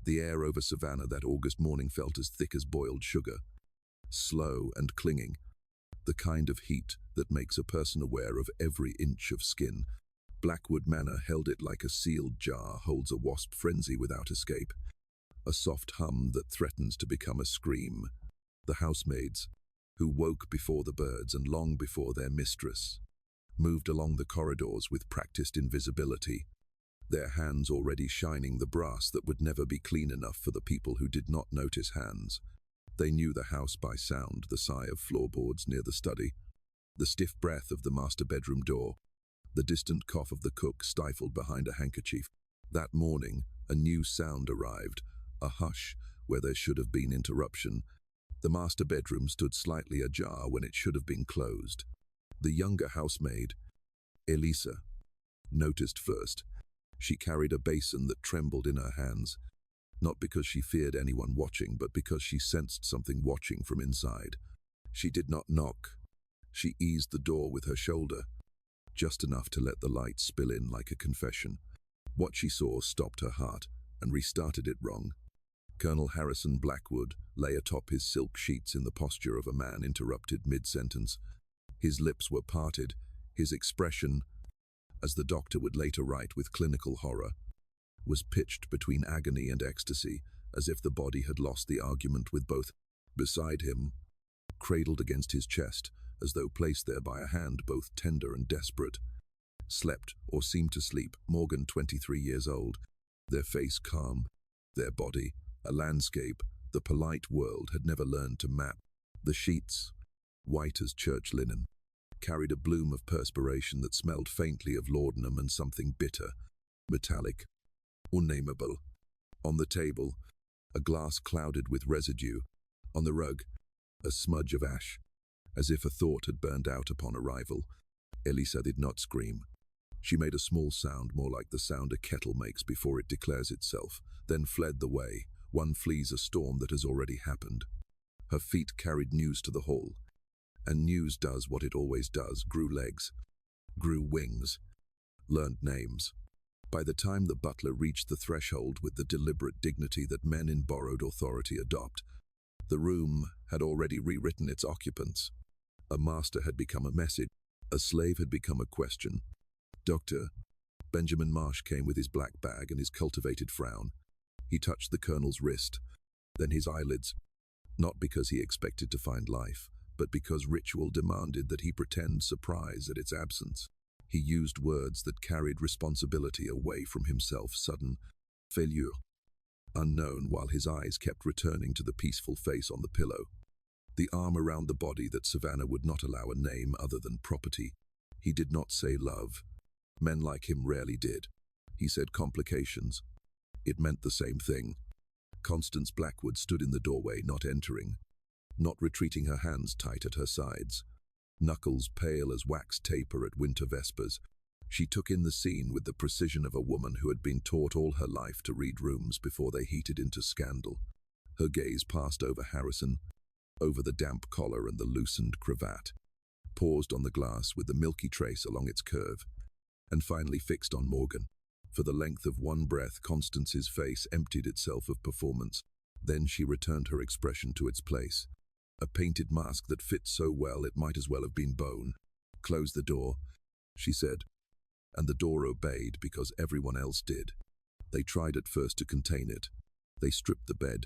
The air over Savannah that August morning felt as thick as boiled sugar, slow and clinging, the kind of heat that makes a person aware of every inch of skin. Blackwood Manor held it like a sealed jar holds a wasp frenzy without escape, a soft hum that threatens to become a scream. The housemaids, who woke before the birds and long before their mistress, moved along the corridors with practiced invisibility, their hands already shining the brass that would never be clean enough for the people who did not notice hands. They knew the house by sound, the sigh of floorboards near the study, the stiff breath of the master bedroom door, the distant cough of the cook stifled behind a handkerchief. That morning, a new sound arrived, a hush where there should have been interruption. The master bedroom stood slightly ajar when it should have been closed. The younger housemaid, Elisa, noticed first. She carried a basin that trembled in her hands, not because she feared anyone watching, but because she sensed something watching from inside. She did not knock. She eased the door with her shoulder, just enough to let the light spill in like a confession. What she saw stopped her heart and restarted it wrong. Colonel Harrison Blackwood lay atop his silk sheets in the posture of a man interrupted mid-sentence. His lips were parted, his expression, as the doctor would later write with clinical horror, was pitched between agony and ecstasy, as if the body had lost the argument with both. Beside him, cradled against his chest, as though placed there by a hand both tender and desperate, slept or seemed to sleep Morgan, 23 years old, their face calm, their body a landscape the polite world had never learned to map. The sheets, white as church linen, carried a bloom of perspiration that smelled faintly of laudanum and something bitter, metallic, unnameable. On the table, a glass clouded with residue. On the rug, a smudge of ash, as if a thought had burned out upon arrival. Elisa did not scream. She made a small sound, more like the sound a kettle makes before it declares itself, then fled the way. One flees a storm that has already happened. Her feet carried news to the hall, and news does what it always does, grew legs, grew wings, learned names. By the time the butler reached the threshold with the deliberate dignity that men in borrowed authority adopt, the room had already rewritten its occupants. A master had become a message, a slave had become a question. Dr. Benjamin Marsh came with his black bag and his cultivated frown. He touched the colonel's wrist, then his eyelids, not because he expected to find life, but because ritual demanded that he pretend surprise at its absence. He used words that carried responsibility away from himself, sudden failure, unknown, while his eyes kept returning to the peaceful face on the pillow, the arm around the body that Savannah would not allow a name other than property. He did not say love. Men like him rarely did. He said complications. It meant the same thing. Constance Blackwood stood in the doorway, not entering, not retreating, her hands tight at her sides, knuckles pale as wax taper at winter vespers. She took in the scene with the precision of a woman who had been taught all her life to read rooms before they heated into scandal. Her gaze passed over Harrison, over the damp collar and the loosened cravat, paused on the glass with the milky trace along its curve, and finally fixed on Morgan. For the length of one breath, Constance's face emptied itself of performance. Then she returned her expression to its place, a painted mask that fit so well it might as well have been bone. "Close the door," she said, and the door obeyed because everyone else did. They tried at first to contain it. They stripped the bed.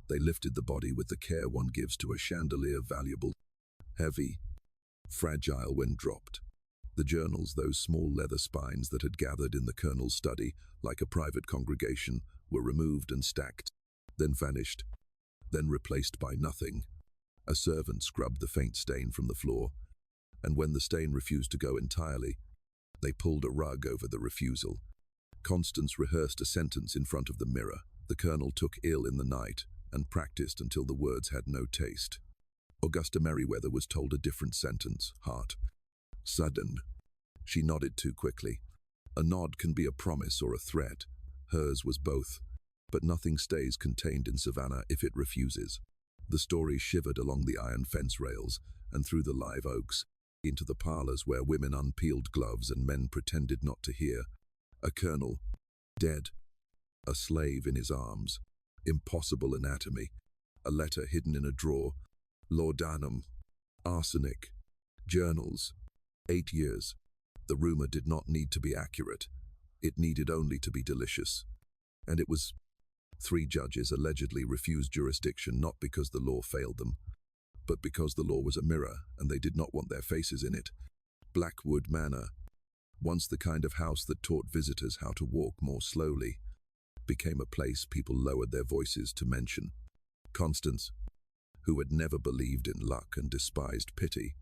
They lifted the body with the care one gives to a chandelier, valuable, heavy, fragile when dropped. The journals, those small leather spines that had gathered in the colonel's study like a private congregation, were removed and stacked, then vanished, then replaced by nothing. A servant scrubbed the faint stain from the floor, and when the stain refused to go entirely, they pulled a rug over the refusal. Constance rehearsed a sentence in front of the mirror. The colonel took ill in the night and practiced until the words had no taste. Augusta Merriweather was told a different sentence, heart. Sudden. She nodded too quickly. A nod can be a promise or a threat. Hers was both. But nothing stays contained in Savannah if it refuses. The story shivered along the iron fence rails and through the live oaks, into the parlors where women unpeeled gloves and men pretended not to hear. A colonel, dead. A slave in his arms. impossible anatomy, a letter hidden in a drawer, laudanum, arsenic, journals, 8 years. The rumor did not need to be accurate. It needed only to be delicious. And it was. 3 judges allegedly refused jurisdiction not because the law failed them, but because the law was a mirror and they did not want their faces in it. Blackwood Manor, once the kind of house that taught visitors how to walk more slowly, became a place people lowered their voices to mention. Constance, who had never believed in luck and despised pity,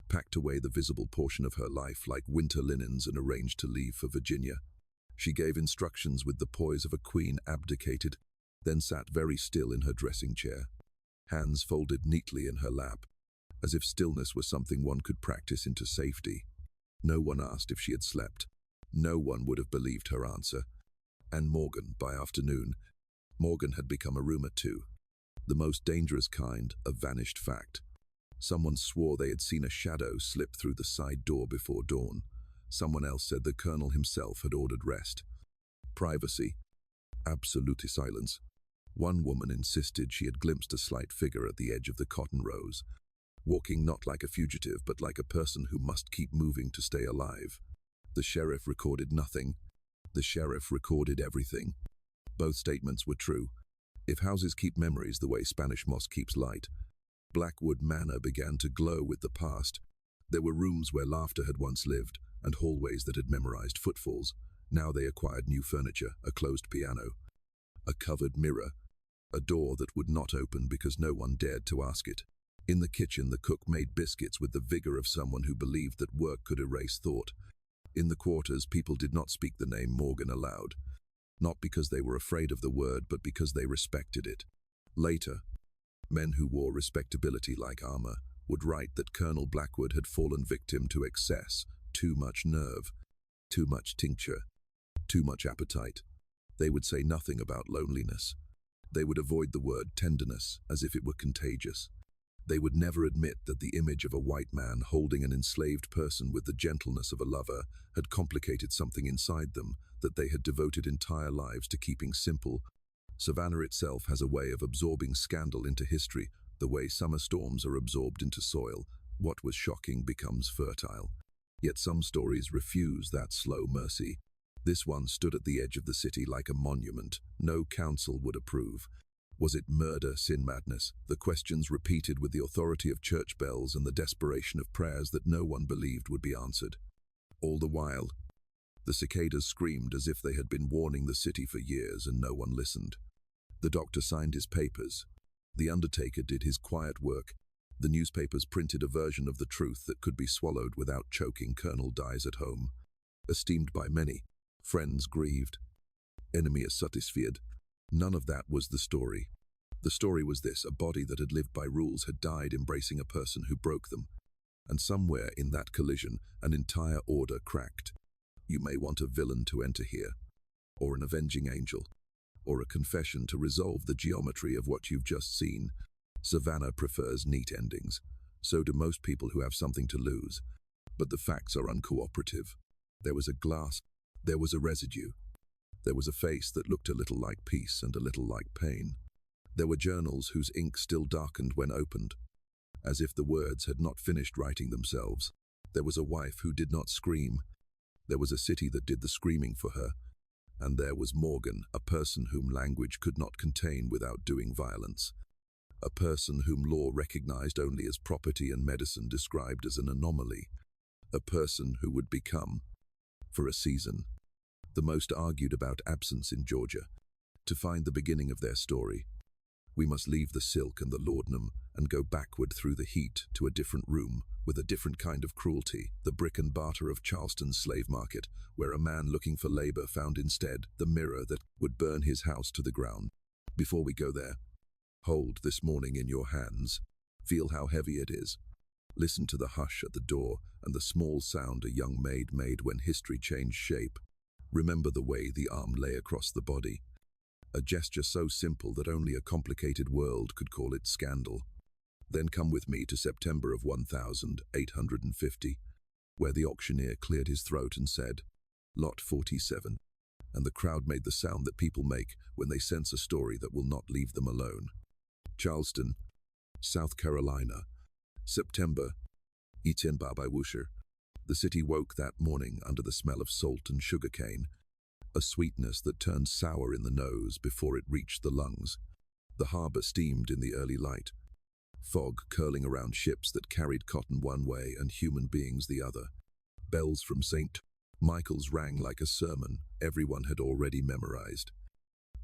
packed away the visible portion of her life like winter linens and arranged to leave for Virginia. She gave instructions with the poise of a queen abdicated, then sat very still in her dressing chair, hands folded neatly in her lap, as if stillness was something one could practice into safety. No one asked if she had slept. No one would have believed her answer. And Morgan, by afternoon, Morgan had become a rumor too. The most dangerous kind, a vanished fact. Someone swore they had seen a shadow slip through the side door before dawn. Someone else said the colonel himself had ordered rest. Privacy. Absolute silence. One woman insisted she had glimpsed a slight figure at the edge of the cotton rows, walking not like a fugitive but like a person who must keep moving to stay alive. The sheriff recorded nothing. The sheriff recorded everything. Both statements were true. If houses keep memories the way Spanish moss keeps light, Blackwood Manor began to glow with the past. There were rooms where laughter had once lived, and hallways that had memorized footfalls. Now they acquired new furniture, a closed piano, a covered mirror, a door that would not open because no one dared to ask it. In the kitchen, the cook made biscuits with the vigor of someone who believed that work could erase thought. In the quarters, people did not speak the name Morgan aloud, not because they were afraid of the word, but because they respected it. Later, men who wore respectability like armor would write that Colonel Blackwood had fallen victim to excess, too much nerve, too much tincture, too much appetite. They would say nothing about loneliness. They would avoid the word tenderness as if it were contagious. They would never admit that the image of a white man holding an enslaved person with the gentleness of a lover had complicated something inside them that they had devoted entire lives to keeping simple. Savannah itself has a way of absorbing scandal into history, the way summer storms are absorbed into soil. What was shocking becomes fertile. Yet some stories refuse that slow mercy. This one stood at the edge of the city like a monument. No council would approve. Was it murder, sin, madness? The questions repeated with the authority of church bells and the desperation of prayers that no one believed would be answered. All the while, the cicadas screamed as if they had been warning the city for years and no one listened. The doctor signed his papers. The undertaker did his quiet work. The newspapers printed a version of the truth that could be swallowed without choking. Colonel dies at home. Esteemed by many. Friends grieved. Enemy satisfied. None of that was the story. The story was this: a body that had lived by rules had died embracing a person who broke them. And somewhere in that collision, an entire order cracked. You may want a villain to enter here, or an avenging angel, or a confession to resolve the geometry of what you've just seen. Savannah prefers neat endings. So do most people who have something to lose. But the facts are uncooperative. There was a glass. There was a residue. There was a face that looked a little like peace and a little like pain. There were journals whose ink still darkened when opened, as if the words had not finished writing themselves. There was a wife who did not scream. There was a city that did the screaming for her. And there was Morgan, a person whom language could not contain without doing violence. A person whom law recognized only as property and medicine described as an anomaly. A person who would become, for a season, the most argued about absence in Georgia. To find the beginning of their story, we must leave the silk and the laudanum and go backward through the heat to a different room with a different kind of cruelty, the brick and barter of Charleston's slave market, where a man looking for labor found instead the mirror that would burn his house to the ground. Before we go there, hold this morning in your hands. Feel how heavy it is. Listen to the hush at the door and the small sound a young maid made when history changed shape. Remember the way the arm lay across the body. A gesture so simple that only a complicated world could call it scandal. Then come with me to September of 1850, where the auctioneer cleared his throat and said, Lot 47. and the crowd made the sound that people make when they sense a story that will not leave them alone. Charleston, South Carolina, September. Wusher. The city woke that morning under the smell of salt and sugarcane, a sweetness that turned sour in the nose before it reached the lungs. The harbor steamed in the early light, fog curling around ships that carried cotton one way and human beings the other. Bells from St. Michael's rang like a sermon everyone had already memorized,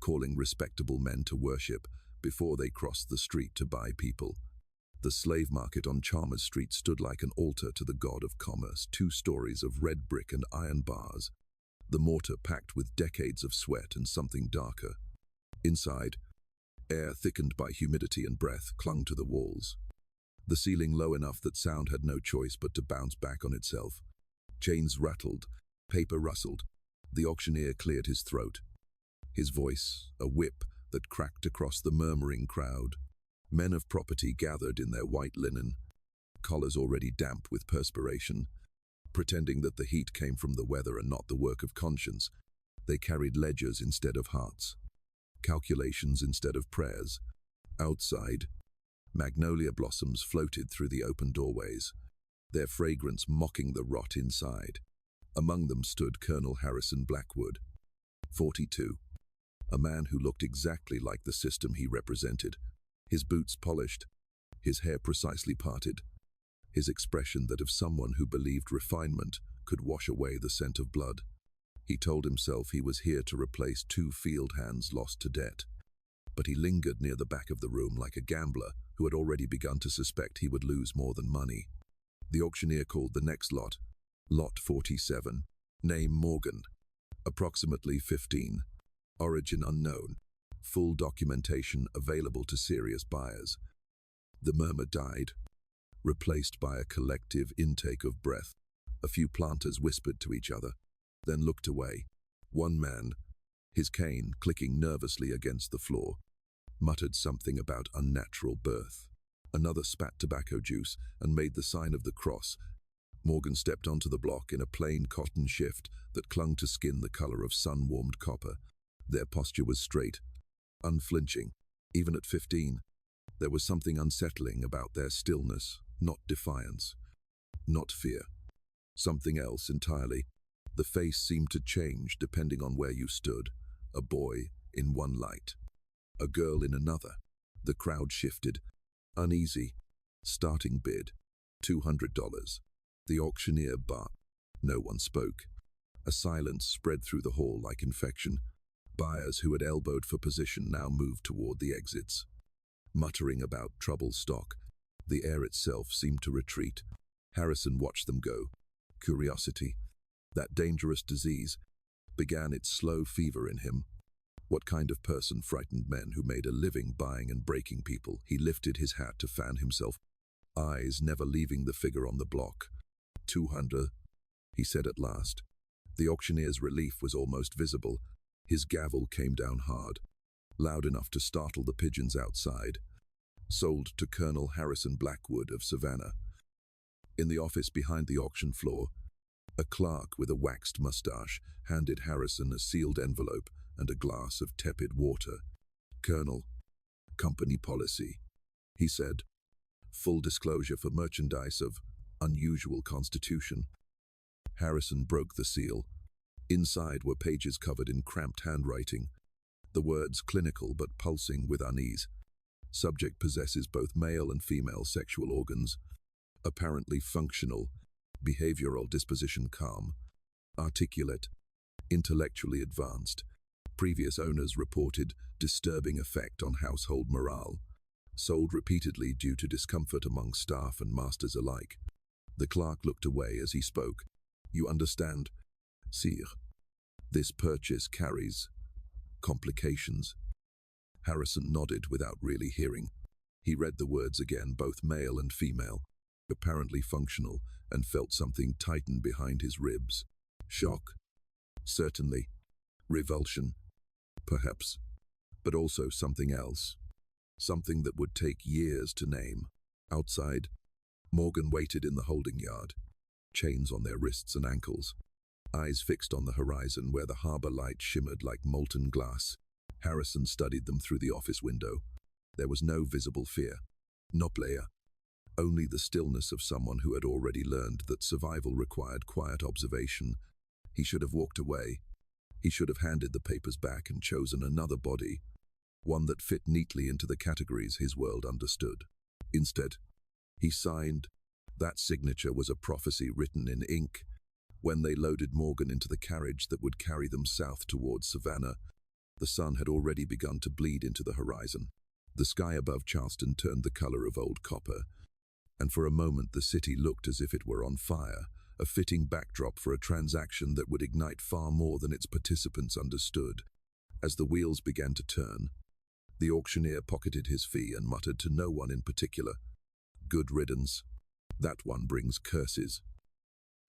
calling respectable men to worship before they crossed the street to buy people. The slave market on Chalmers Street stood like an altar to the god of commerce, 2 stories of red brick and iron bars, the mortar packed with decades of sweat and something darker. Inside, air thickened by humidity and breath clung to the walls, the ceiling low enough that sound had no choice but to bounce back on itself. Chains rattled, paper rustled. The auctioneer cleared his throat, his voice a whip that cracked across the murmuring crowd. Men of property gathered in their white linen, collars already damp with perspiration, pretending that the heat came from the weather and not the work of conscience. They carried ledgers instead of hearts, calculations instead of prayers. Outside, magnolia blossoms floated through the open doorways, their fragrance mocking the rot inside. Among them stood Colonel Harrison Blackwood, 42, a man who looked exactly like the system he represented. His boots polished, his hair precisely parted, his expression that of someone who believed refinement could wash away the scent of blood. He told himself he was here to replace 2 field hands lost to debt, but he lingered near the back of the room like a gambler who had already begun to suspect he would lose more than money. The auctioneer called the next lot, Lot 47, name Morgan, approximately 15, origin unknown, full documentation available to serious buyers. The murmur died, replaced by a collective intake of breath. A few planters whispered to each other, then looked away. One man, his cane clicking nervously against the floor, muttered something about unnatural birth. Another spat tobacco juice and made the sign of the cross. Morgan stepped onto the block in a plain cotton shift that clung to skin the color of sun-warmed copper. Their posture was straight, unflinching. Even at 15, there was something unsettling about their stillness, not defiance, not fear. Something else entirely. The face seemed to change depending on where you stood. A boy in one light, a girl in another. The crowd shifted, uneasy. Starting bid, $200. The auctioneer barked. No one spoke. A silence spread through the hall like infection. Buyers who had elbowed for position now moved toward the exits, muttering about trouble stock. The air itself seemed to retreat. Harrison watched them go. Curiosity, that dangerous disease, began its slow fever in him. What kind of person frightened men who made a living buying and breaking people? He lifted his hat to fan himself, eyes never leaving the figure on the block. 200, he said at last. The auctioneer's relief was almost visible. His gavel came down hard, loud enough to startle the pigeons outside. Sold to Colonel Harrison Blackwood of Savannah. In the office behind the auction floor, a clerk with a waxed mustache handed Harrison a sealed envelope and a glass of tepid water. Colonel, company policy, he said. Full disclosure for merchandise of unusual constitution. Harrison broke the seal. Inside were pages covered in cramped handwriting, the words clinical but pulsing with unease. Subject possesses both male and female sexual organs. Apparently functional. Behavioral disposition calm. Articulate. Intellectually advanced. Previous owners reported disturbing effect on household morale. Sold repeatedly due to discomfort among staff and masters alike. The clerk looked away as he spoke. You understand, sire. This purchase carries complications. Harrison nodded without really hearing. He read the words again, both male and female, apparently functional, and felt something tighten behind his ribs. Shock? Certainly. Revulsion? Perhaps. But also something else. Something that would take years to name. Outside, Morgan waited in the holding yard, chains on their wrists and ankles. eyes fixed on the horizon where the harbor light shimmered like molten glass. Harrison studied them through the office window. There was no visible fear. No player. Only the stillness of someone who had already learned that survival required quiet observation. He should have walked away. He should have handed the papers back and chosen another body, one that fit neatly into the categories his world understood. Instead, he signed. That signature was a prophecy written in ink. When they loaded Morgan into the carriage that would carry them south towards Savannah, the sun had already begun to bleed into the horizon. The sky above Charleston turned the color of old copper, and for a moment the city looked as if it were on fire, a fitting backdrop for a transaction that would ignite far more than its participants understood. As the wheels began to turn, the auctioneer pocketed his fee and muttered to no one in particular, "Good riddance. That one brings curses."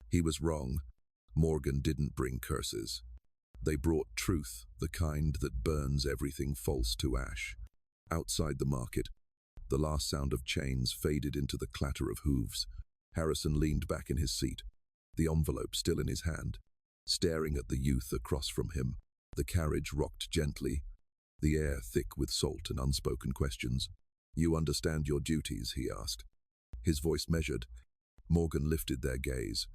He was wrong. Morgan didn't bring curses. They brought truth, the kind that burns everything false to ash. Outside the market, the last sound of chains faded into the clatter of hooves. Harrison leaned back in his seat, the envelope still in his hand, staring at the youth across from him. The carriage rocked gently, the air thick with salt and unspoken questions. "You understand your duties?" he asked. His voice measured. Morgan lifted their gaze,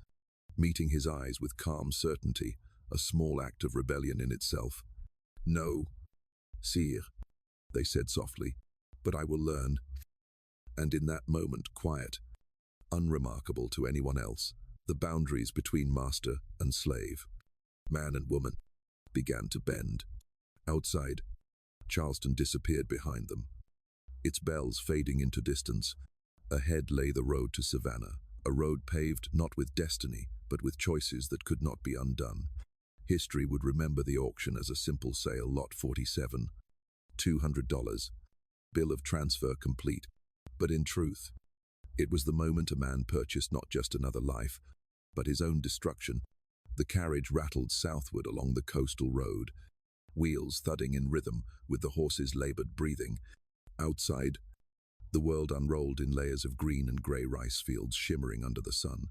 meeting his eyes with calm certainty, a small act of rebellion in itself. "No, sire," they said softly, "but I will learn." And in that moment, quiet, unremarkable to anyone else, the boundaries between master and slave, man and woman, began to bend. Outside, Charleston disappeared behind them, its bells fading into distance. Ahead lay the road to Savannah, a road paved not with destiny, but with choices that could not be undone. History would remember the auction as a simple sale, lot 47, $200, bill of transfer complete. But in truth, it was the moment a man purchased not just another life, but his own destruction. The carriage rattled southward along the coastal road, wheels thudding in rhythm with the horses' labored breathing. Outside, the world unrolled in layers of green and grey rice fields shimmering under the sun,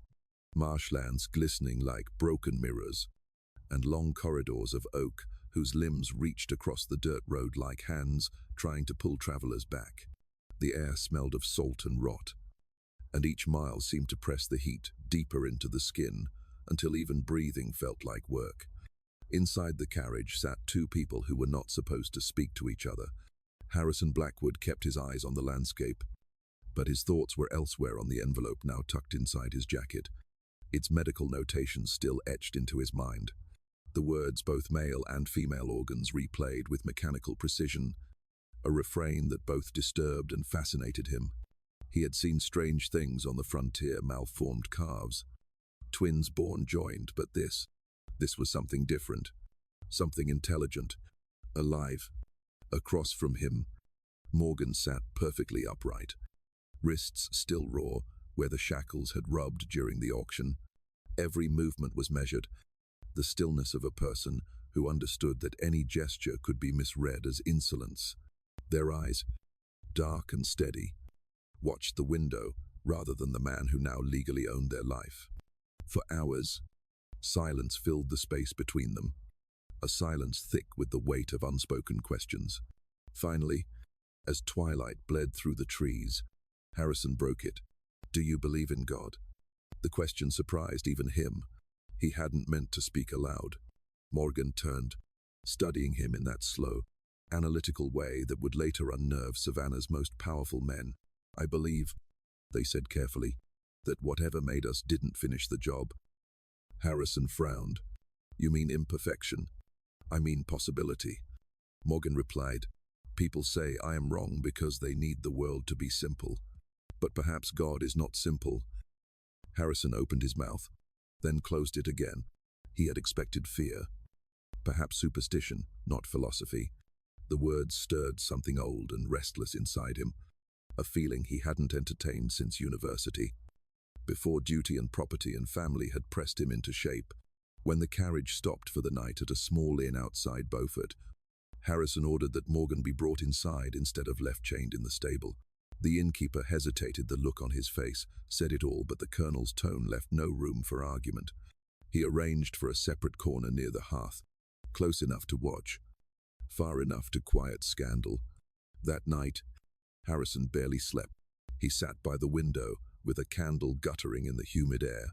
marshlands glistening like broken mirrors, and long corridors of oak whose limbs reached across the dirt road like hands trying to pull travelers back. The air smelled of salt and rot, and each mile seemed to press the heat deeper into the skin until even breathing felt like work. Inside the carriage sat two people who were not supposed to speak to each other. Harrison Blackwood kept his eyes on the landscape, but his thoughts were elsewhere on the envelope now tucked inside his jacket, its medical notations still etched into his mind. The words both male and female organs replayed with mechanical precision, a refrain that both disturbed and fascinated him. He had seen strange things on the frontier, malformed calves, twins born joined, but this was something different, something intelligent, alive. Across from him, Morgan sat perfectly upright, wrists still raw where the shackles had rubbed during the auction. Every movement was measured, the stillness of a person who understood that any gesture could be misread as insolence. Their eyes, dark and steady, watched the window rather than the man who now legally owned their life. For hours, silence filled the space between them, a silence thick with the weight of unspoken questions. Finally, as twilight bled through the trees, Harrison broke it. "Do you believe in God?" The question surprised even him. He hadn't meant to speak aloud. Morgan turned, studying him in that slow, analytical way that would later unnerve Savannah's most powerful men. "I believe," they said carefully, "that whatever made us didn't finish the job." Harrison frowned. "You mean imperfection?" "I mean possibility." Morgan replied, "People say I am wrong because they need the world to be simple. But perhaps God is not simple." Harrison opened his mouth, then closed it again. He had expected fear, perhaps superstition, not philosophy. The words stirred something old and restless inside him, a feeling he hadn't entertained since university, before duty and property and family had pressed him into shape. When the carriage stopped for the night at a small inn outside Beaufort, Harrison ordered that Morgan be brought inside instead of left chained in the stable. The innkeeper hesitated. The look on his face said it all, but the colonel's tone left no room for argument. He arranged for a separate corner near the hearth, close enough to watch, far enough to quiet scandal. That night, Harrison barely slept. He sat by the window, with a candle guttering in the humid air,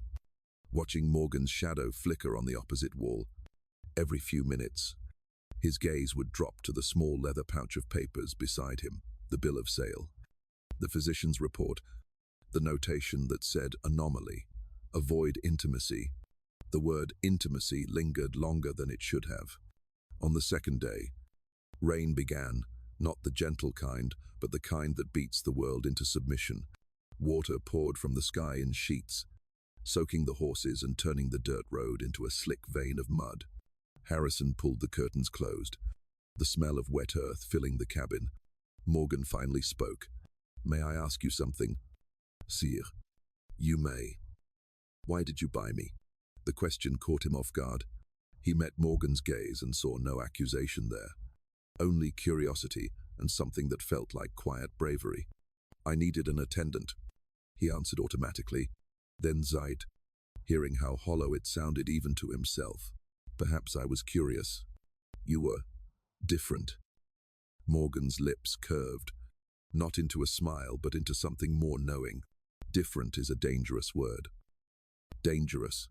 watching Morgan's shadow flicker on the opposite wall. Every few minutes, his gaze would drop to the small leather pouch of papers beside him, the bill of sale, the physician's report, the notation that said anomaly, avoid intimacy. The word intimacy lingered longer than it should have. On the second day, rain began, not the gentle kind, but the kind that beats the world into submission. Water poured from the sky in sheets, soaking the horses and turning the dirt road into a slick vein of mud. Harrison pulled the curtains closed, the smell of wet earth filling the cabin. Morgan finally spoke. "May I ask you something?" "Sire." "You may." "Why did you buy me?" The question caught him off guard. He met Morgan's gaze and saw no accusation there, only curiosity and something that felt like quiet bravery. "I needed an attendant," he answered automatically, then sighed, hearing how hollow it sounded even to himself. "Perhaps I was curious. You were different." Morgan's lips curved, not into a smile but into something more knowing. Different is a dangerous word. Dangerous.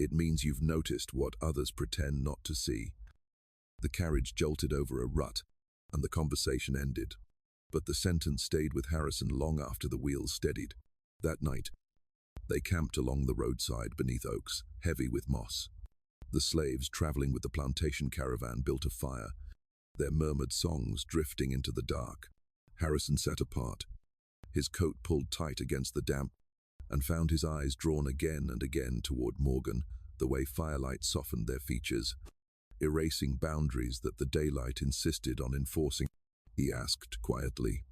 It means you've noticed what others pretend not to see. The carriage jolted over a rut, and the conversation ended. But the sentence stayed with Harrison long after the wheels steadied. That night, they camped along the roadside beneath oaks, heavy with moss. The slaves traveling with the plantation caravan built a fire, their murmured songs drifting into the dark. Harrison sat apart, his coat pulled tight against the damp, and found his eyes drawn again and again toward Morgan, the way firelight softened their features, erasing boundaries that the daylight insisted on enforcing. He asked quietly,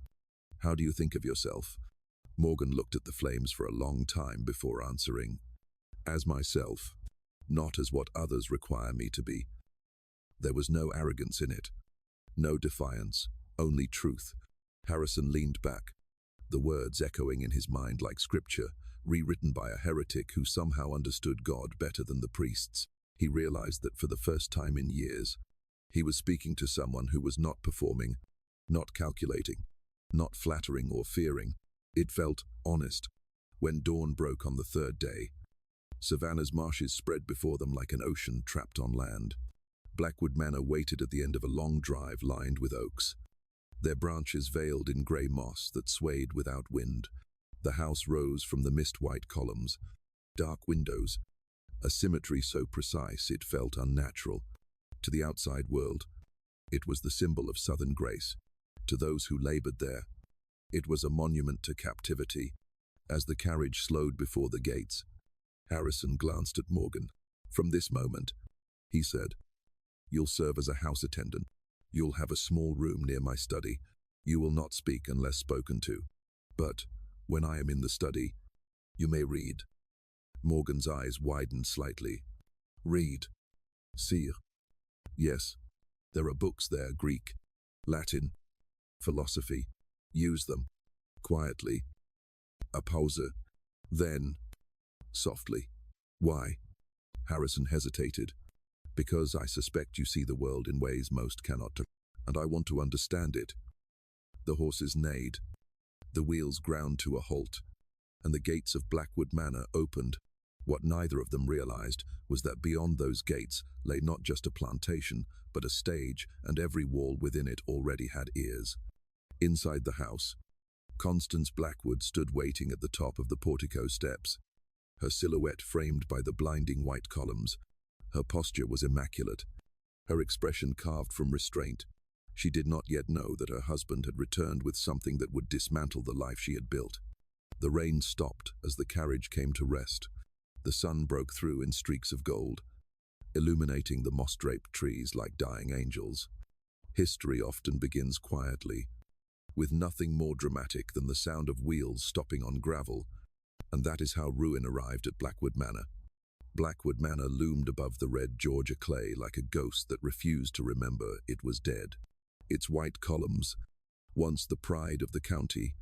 "How do you think of yourself?" Morgan looked at the flames for a long time before answering, "As myself, not as what others require me to be." There was no arrogance in it, no defiance, only truth. Harrison leaned back, the words echoing in his mind like scripture, rewritten by a heretic who somehow understood God better than the priests. He realized that for the first time in years, he was speaking to someone who was not performing, not calculating, not flattering or fearing. It felt honest. When dawn broke on the third day, Savannah's marshes spread before them like an ocean trapped on land. Blackwood Manor waited at the end of a long drive lined with oaks, their branches veiled in grey moss that swayed without wind. The house rose from the mist-white columns, dark windows, a symmetry so precise it felt unnatural. To the outside world, it was the symbol of southern grace. To those who labored there, it was a monument to captivity. As the carriage slowed before the gates, Harrison glanced at Morgan. "From this moment," he said, "you'll serve as a house attendant. You'll have a small room near my study. You will not speak unless spoken to. But when I am in the study, you may read." Morgan's eyes widened slightly. "Read, sire." "Yes, there are books there, Greek, Latin, philosophy. Use them." Quietly. A pause. Then, softly, "Why?" Harrison hesitated. "Because I suspect you see the world in ways most cannot, and I want to understand it." The horses neighed. The wheels ground to a halt, and the gates of Blackwood Manor opened. What neither of them realized was that beyond those gates lay not just a plantation, but a stage, and every wall within it already had ears. Inside the house, Constance Blackwood stood waiting at the top of the portico steps, her silhouette framed by the blinding white columns. Her posture was immaculate, her expression carved from restraint. She did not yet know that her husband had returned with something that would dismantle the life she had built. The rain stopped as the carriage came to rest. The sun broke through in streaks of gold, illuminating the moss-draped trees like dying angels. History often begins quietly, with nothing more dramatic than the sound of wheels stopping on gravel, and that is how ruin arrived at Blackwood Manor. Blackwood Manor loomed above the red Georgia clay like a ghost that refused to remember it was dead. Its white columns, once the pride of the county,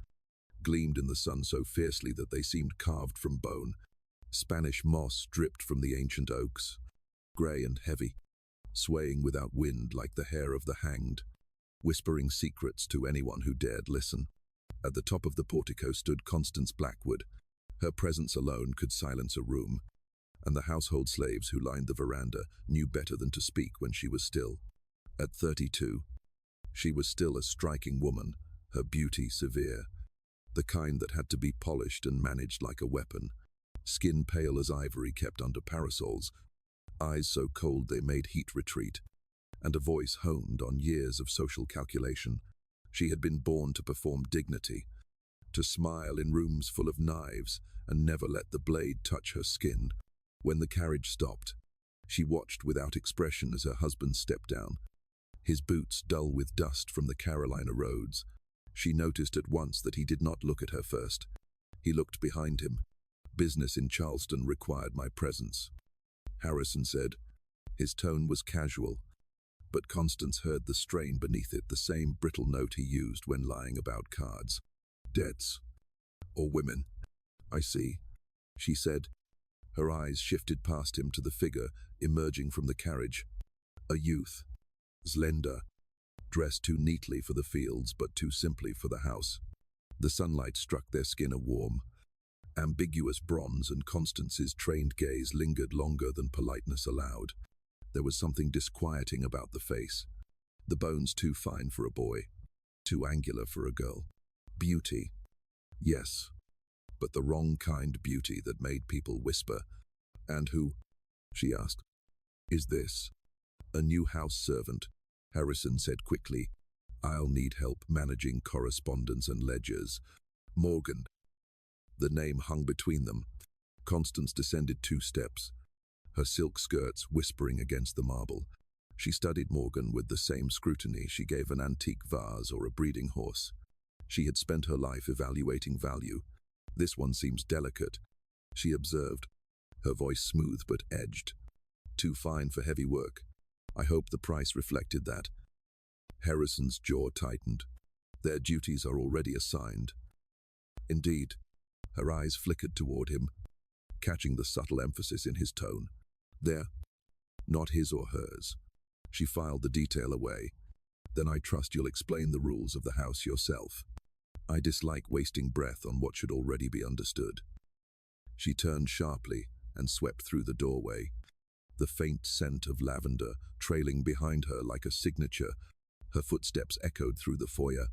gleamed in the sun so fiercely that they seemed carved from bone. Spanish moss dripped from the ancient oaks, grey and heavy, swaying without wind like the hair of the hanged, whispering secrets to anyone who dared listen. At the top of the portico stood Constance Blackwood. Her presence alone could silence a room, and the household slaves who lined the veranda knew better than to speak when she was still. At 32, she was still a striking woman, her beauty severe, the kind that had to be polished and managed like a weapon. Skin pale as ivory kept under parasols, eyes so cold they made heat retreat, and a voice honed on years of social calculation. She had been born to perform dignity, to smile in rooms full of knives and never let the blade touch her skin. When the carriage stopped, she watched without expression as her husband stepped down, his boots dull with dust from the Carolina roads. She noticed at once that he did not look at her first. He looked behind him. Business in Charleston required my presence, Harrison said. His tone was casual, but Constance heard the strain beneath it, the same brittle note he used when lying about cards. Debts. Or women. I see, she said. Her eyes shifted past him to the figure emerging from the carriage. A youth, slender, dressed too neatly for the fields but too simply for the house. The sunlight struck their skin a warm, ambiguous bronze, and Constance's trained gaze lingered longer than politeness allowed. There was something disquieting about the face. The bones too fine for a boy, too angular for a girl. Beauty. Yes, but the wrong kind beauty that made people whisper. And who? She asked. Is this? A new house servant, Harrison said quickly. I'll need help managing correspondence and ledgers. Morgan. The name hung between them. Constance descended 2 steps, her silk skirts whispering against the marble. She studied Morgan with the same scrutiny she gave an antique vase or a breeding horse. She had spent her life evaluating value. This one seems delicate, she observed, her voice smooth but edged. Too fine for heavy work. I hope the price reflected that. Harrison's jaw tightened. Their duties are already assigned. Indeed. Her eyes flickered toward him, catching the subtle emphasis in his tone. There, not his or hers. She filed the detail away. Then I trust you'll explain the rules of the house yourself. I dislike wasting breath on what should already be understood. She turned sharply and swept through the doorway, the faint scent of lavender trailing behind her like a signature. Her footsteps echoed through the foyer,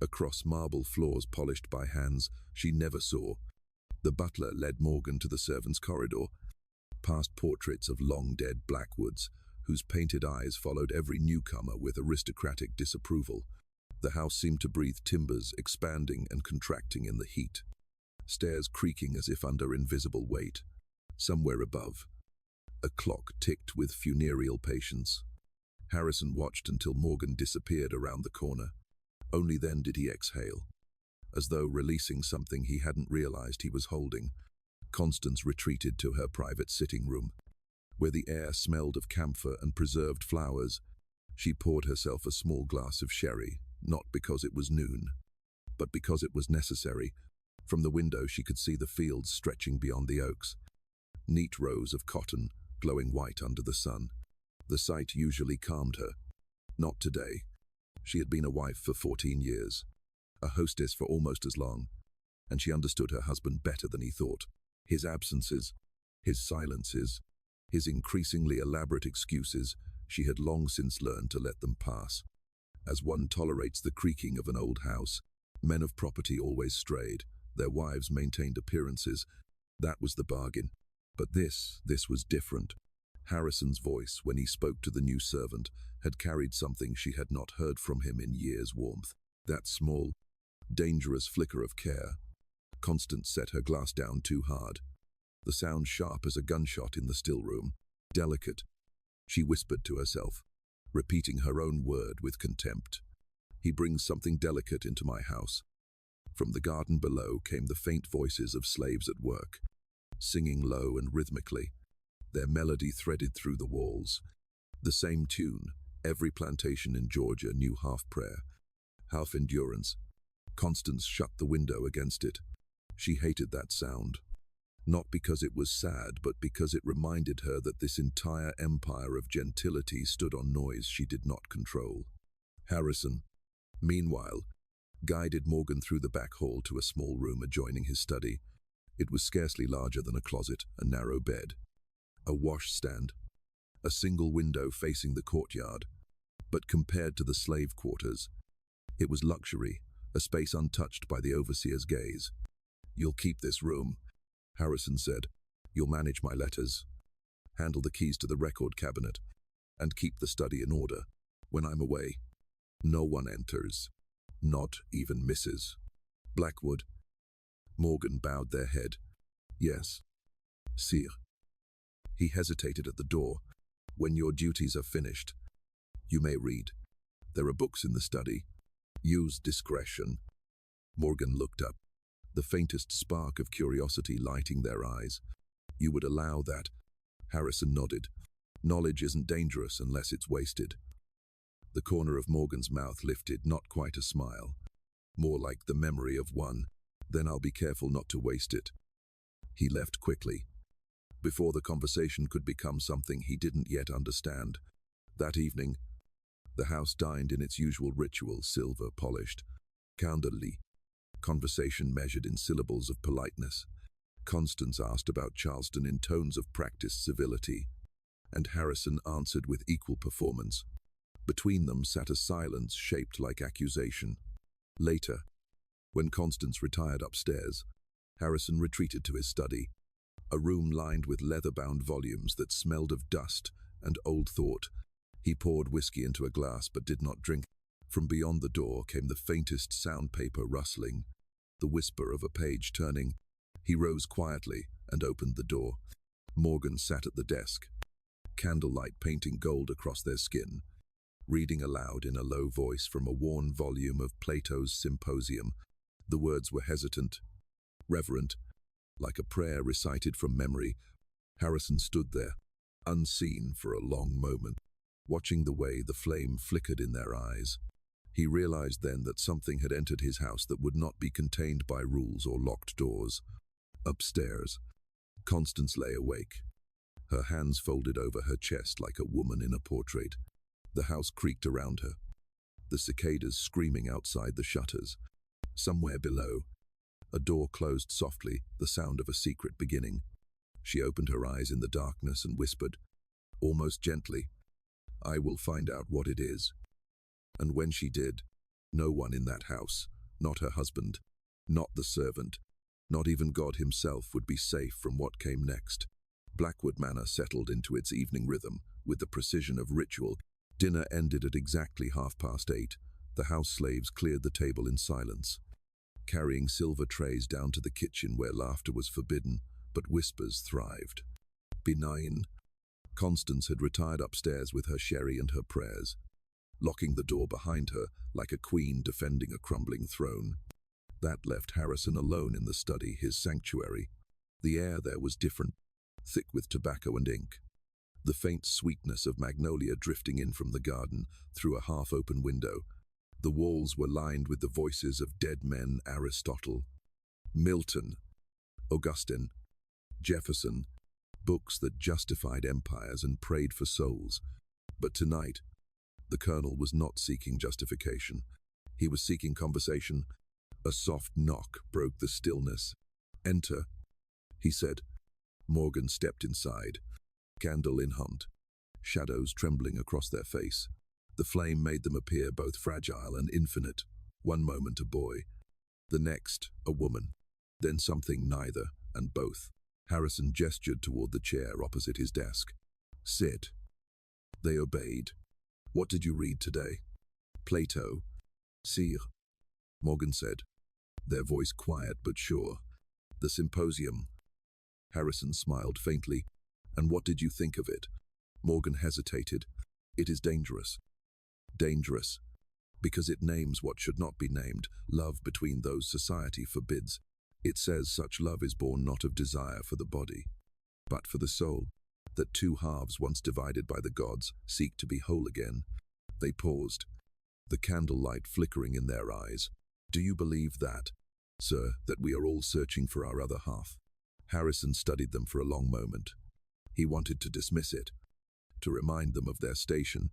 across marble floors polished by hands she never saw. The butler led Morgan to the servants' corridor, past portraits of long-dead Blackwoods, whose painted eyes followed every newcomer with aristocratic disapproval. The house seemed to breathe timbers, expanding and contracting in the heat, stairs creaking as if under invisible weight. Somewhere above, a clock ticked with funereal patience. Harrison watched until Morgan disappeared around the corner. Only then did he exhale, as though releasing something he hadn't realized he was holding. Constance retreated to her private sitting room, where the air smelled of camphor and preserved flowers. She poured herself a small glass of sherry, not because it was noon, but because it was necessary. From the window she could see the fields stretching beyond the oaks, neat rows of cotton glowing white under the sun. The sight usually calmed her. Not today. She had been a wife for 14 years, a hostess for almost as long, and she understood her husband better than he thought. His absences, his silences, his increasingly elaborate excuses, she had long since learned to let them pass. As one tolerates the creaking of an old house, men of property always strayed. Their wives maintained appearances. That was the bargain. But this was different. Harrison's voice, when he spoke to the new servant, had carried something she had not heard from him in years' warmth. That small, dangerous flicker of care. Constance set her glass down too hard. The sound sharp as a gunshot in the still room. Delicate, she whispered to herself, repeating her own word with contempt. He brings something delicate into my house. From the garden below came the faint voices of slaves at work, singing low and rhythmically, their melody threaded through the walls. The same tune, every plantation in Georgia knew, half prayer, half endurance. Constance shut the window against it. She hated that sound. Not because it was sad, but because it reminded her that this entire empire of gentility stood on noise she did not control. Harrison, meanwhile, guided Morgan through the back hall to a small room adjoining his study. It was scarcely larger than a closet, a narrow bed, a washstand, a single window facing the courtyard. But compared to the slave quarters, it was luxury, a space untouched by the overseer's gaze. "You'll keep this room," Harrison said. "You'll manage my letters, handle the keys to the record cabinet, and keep the study in order. When I'm away, no one enters, not even Mrs. Blackwood." Morgan bowed their head. "Yes, sire." He hesitated at the door. "When your duties are finished, you may read. There are books in the study. Use discretion." Morgan looked up, the faintest spark of curiosity lighting their eyes. "You would allow that?" Harrison nodded. "Knowledge isn't dangerous unless it's wasted." The corner of Morgan's mouth lifted, not quite a smile, more like the memory of one. "Then I'll be careful not to waste it." He left quickly, before the conversation could become something he didn't yet understand. That evening, the house dined in its usual ritual, silver polished, candidly. Conversation measured in syllables of politeness. Constance asked about Charleston in tones of practiced civility, and Harrison answered with equal performance. Between them sat a silence shaped like accusation. Later, when Constance retired upstairs, Harrison retreated to his study, a room lined with leather-bound volumes that smelled of dust and old thought. He poured whiskey into a glass but did not drink. From beyond the door came the faintest soundpaper rustling, the whisper of a page turning. He rose quietly and opened the door. Morgan sat at the desk, candlelight painting gold across their skin, reading aloud in a low voice from a worn volume of Plato's Symposium. The words were hesitant, reverent, like a prayer recited from memory. Harrison stood there, unseen for a long moment, watching the way the flame flickered in their eyes. He realized then that something had entered his house that would not be contained by rules or locked doors. Upstairs, Constance lay awake, her hands folded over her chest like a woman in a portrait. The house creaked around her, the cicadas screaming outside the shutters. Somewhere below, a door closed softly, the sound of a secret beginning. She opened her eyes in the darkness and whispered, almost gently, "I will find out what it is." And when she did, no one in that house, not her husband, not the servant, not even God himself would be safe from what came next. Blackwood Manor settled into its evening rhythm with the precision of ritual. Dinner ended at exactly 8:30. The house slaves cleared the table in silence, carrying silver trays down to the kitchen where laughter was forbidden, but whispers thrived. Benign, Constance had retired upstairs with her sherry and her prayers, locking the door behind her like a queen defending a crumbling throne. That left Harrison alone in the study, his sanctuary. The air there was different, thick with tobacco and ink, the faint sweetness of magnolia drifting in from the garden through a half-open window. The walls were lined with the voices of dead men: Aristotle, Milton, Augustine, Jefferson, books that justified empires and prayed for souls. But tonight, the colonel was not seeking justification. He was seeking conversation. A soft knock broke the stillness. "Enter," he said. Morgan stepped inside, candle in hand, shadows trembling across their face. The flame made them appear both fragile and infinite. One moment a boy, the next a woman, then something neither and both. Harrison gestured toward the chair opposite his desk. "Sit." They obeyed. "What did you read today?" "Plato, sire," Morgan said, their voice quiet but sure. "The Symposium." Harrison smiled faintly. "And what did you think of it?" Morgan hesitated. "It is dangerous." Dangerous, because it names what should not be named, love between those society forbids. It says such love is born not of desire for the body, but for the soul, that two halves once divided by the gods seek to be whole again. They paused, the candlelight flickering in their eyes. "Do you believe that, sir, that we are all searching for our other half?" Harrison studied them for a long moment. He wanted to dismiss it, to remind them of their station,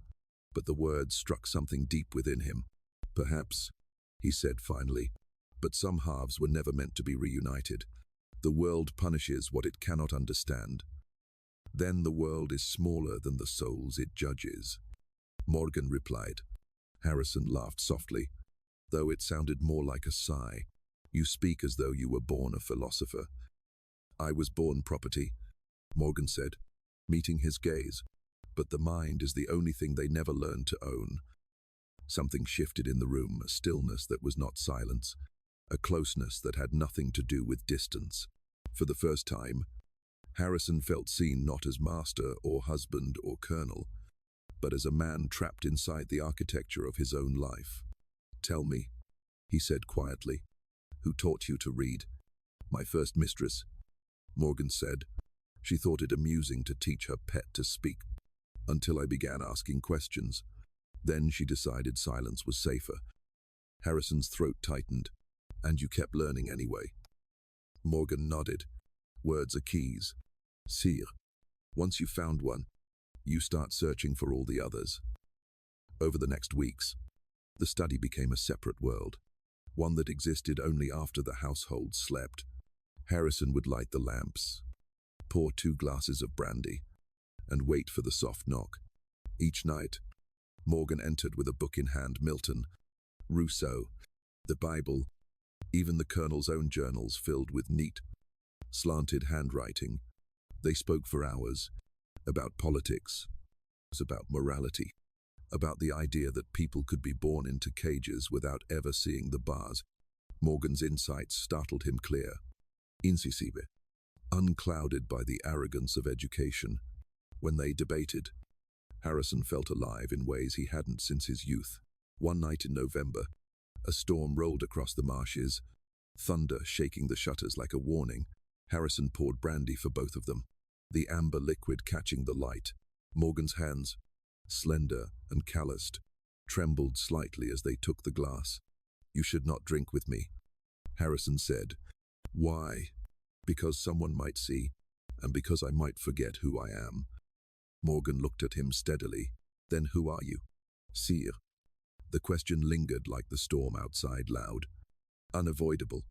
but the words struck something deep within him. Perhaps, he said finally, but some halves were never meant to be reunited. The world punishes what it cannot understand. Then the world is smaller than the souls it judges. Morgan replied. Harrison laughed softly, though it sounded more like a sigh. You speak as though you were born a philosopher. I was born property, Morgan said, meeting his gaze. But the mind is the only thing they never learned to own. Something shifted in the room, a stillness that was not silence, a closeness that had nothing to do with distance. For the first time, Harrison felt seen not as master or husband or colonel, but as a man trapped inside the architecture of his own life. Tell me, he said quietly, who taught you to read? My first mistress, Morgan said. She thought it amusing to teach her pet to speak, until I began asking questions. Then she decided silence was safer. Harrison's throat tightened. And you kept learning anyway. Morgan nodded. Words are keys. Sire. Once you've found one, you start searching for all the others. Over the next weeks, the study became a separate world, one that existed only after the household slept. Harrison would light the lamps, pour 2 glasses of brandy, and wait for the soft knock. Each night, Morgan entered with a book in hand, Milton, Rousseau, the Bible, even the colonel's own journals filled with neat, slanted handwriting. They spoke for hours about politics, about morality, about the idea that people could be born into cages without ever seeing the bars. Morgan's insights startled him clear, incisive, unclouded by the arrogance of education. When they debated, Harrison felt alive in ways he hadn't since his youth. One night in November, a storm rolled across the marshes, thunder shaking the shutters like a warning. Harrison poured brandy for both of them, the amber liquid catching the light. Morgan's hands, slender and calloused, trembled slightly as they took the glass. You should not drink with me, Harrison said. Why? Because someone might see, and because I might forget who I am. Morgan looked at him steadily. Then who are you? Sire. The question lingered like the storm outside, loud, unavoidable.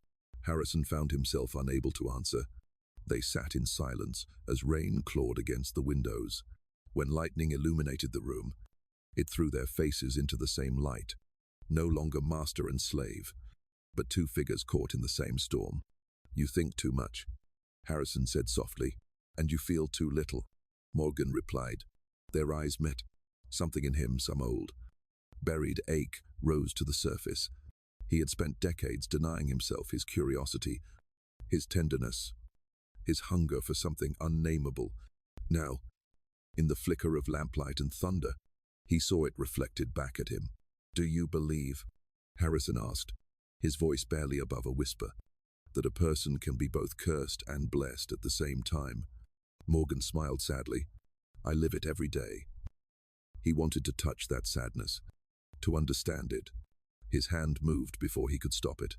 Harrison found himself unable to answer. They sat in silence as rain clawed against the windows. When lightning illuminated the room, it threw their faces into the same light. No longer master and slave, but 2 figures caught in the same storm. You think too much, Harrison said softly, and you feel too little, Morgan replied. Their eyes met. Something in him, some old, buried ache, rose to the surface. He had spent decades denying himself his curiosity, his tenderness, his hunger for something unnameable. Now, in the flicker of lamplight and thunder, he saw it reflected back at him. Do you believe, Harrison asked, his voice barely above a whisper, that a person can be both cursed and blessed at the same time? Morgan smiled sadly. I live it every day. He wanted to touch that sadness, to understand it. His hand moved before he could stop it,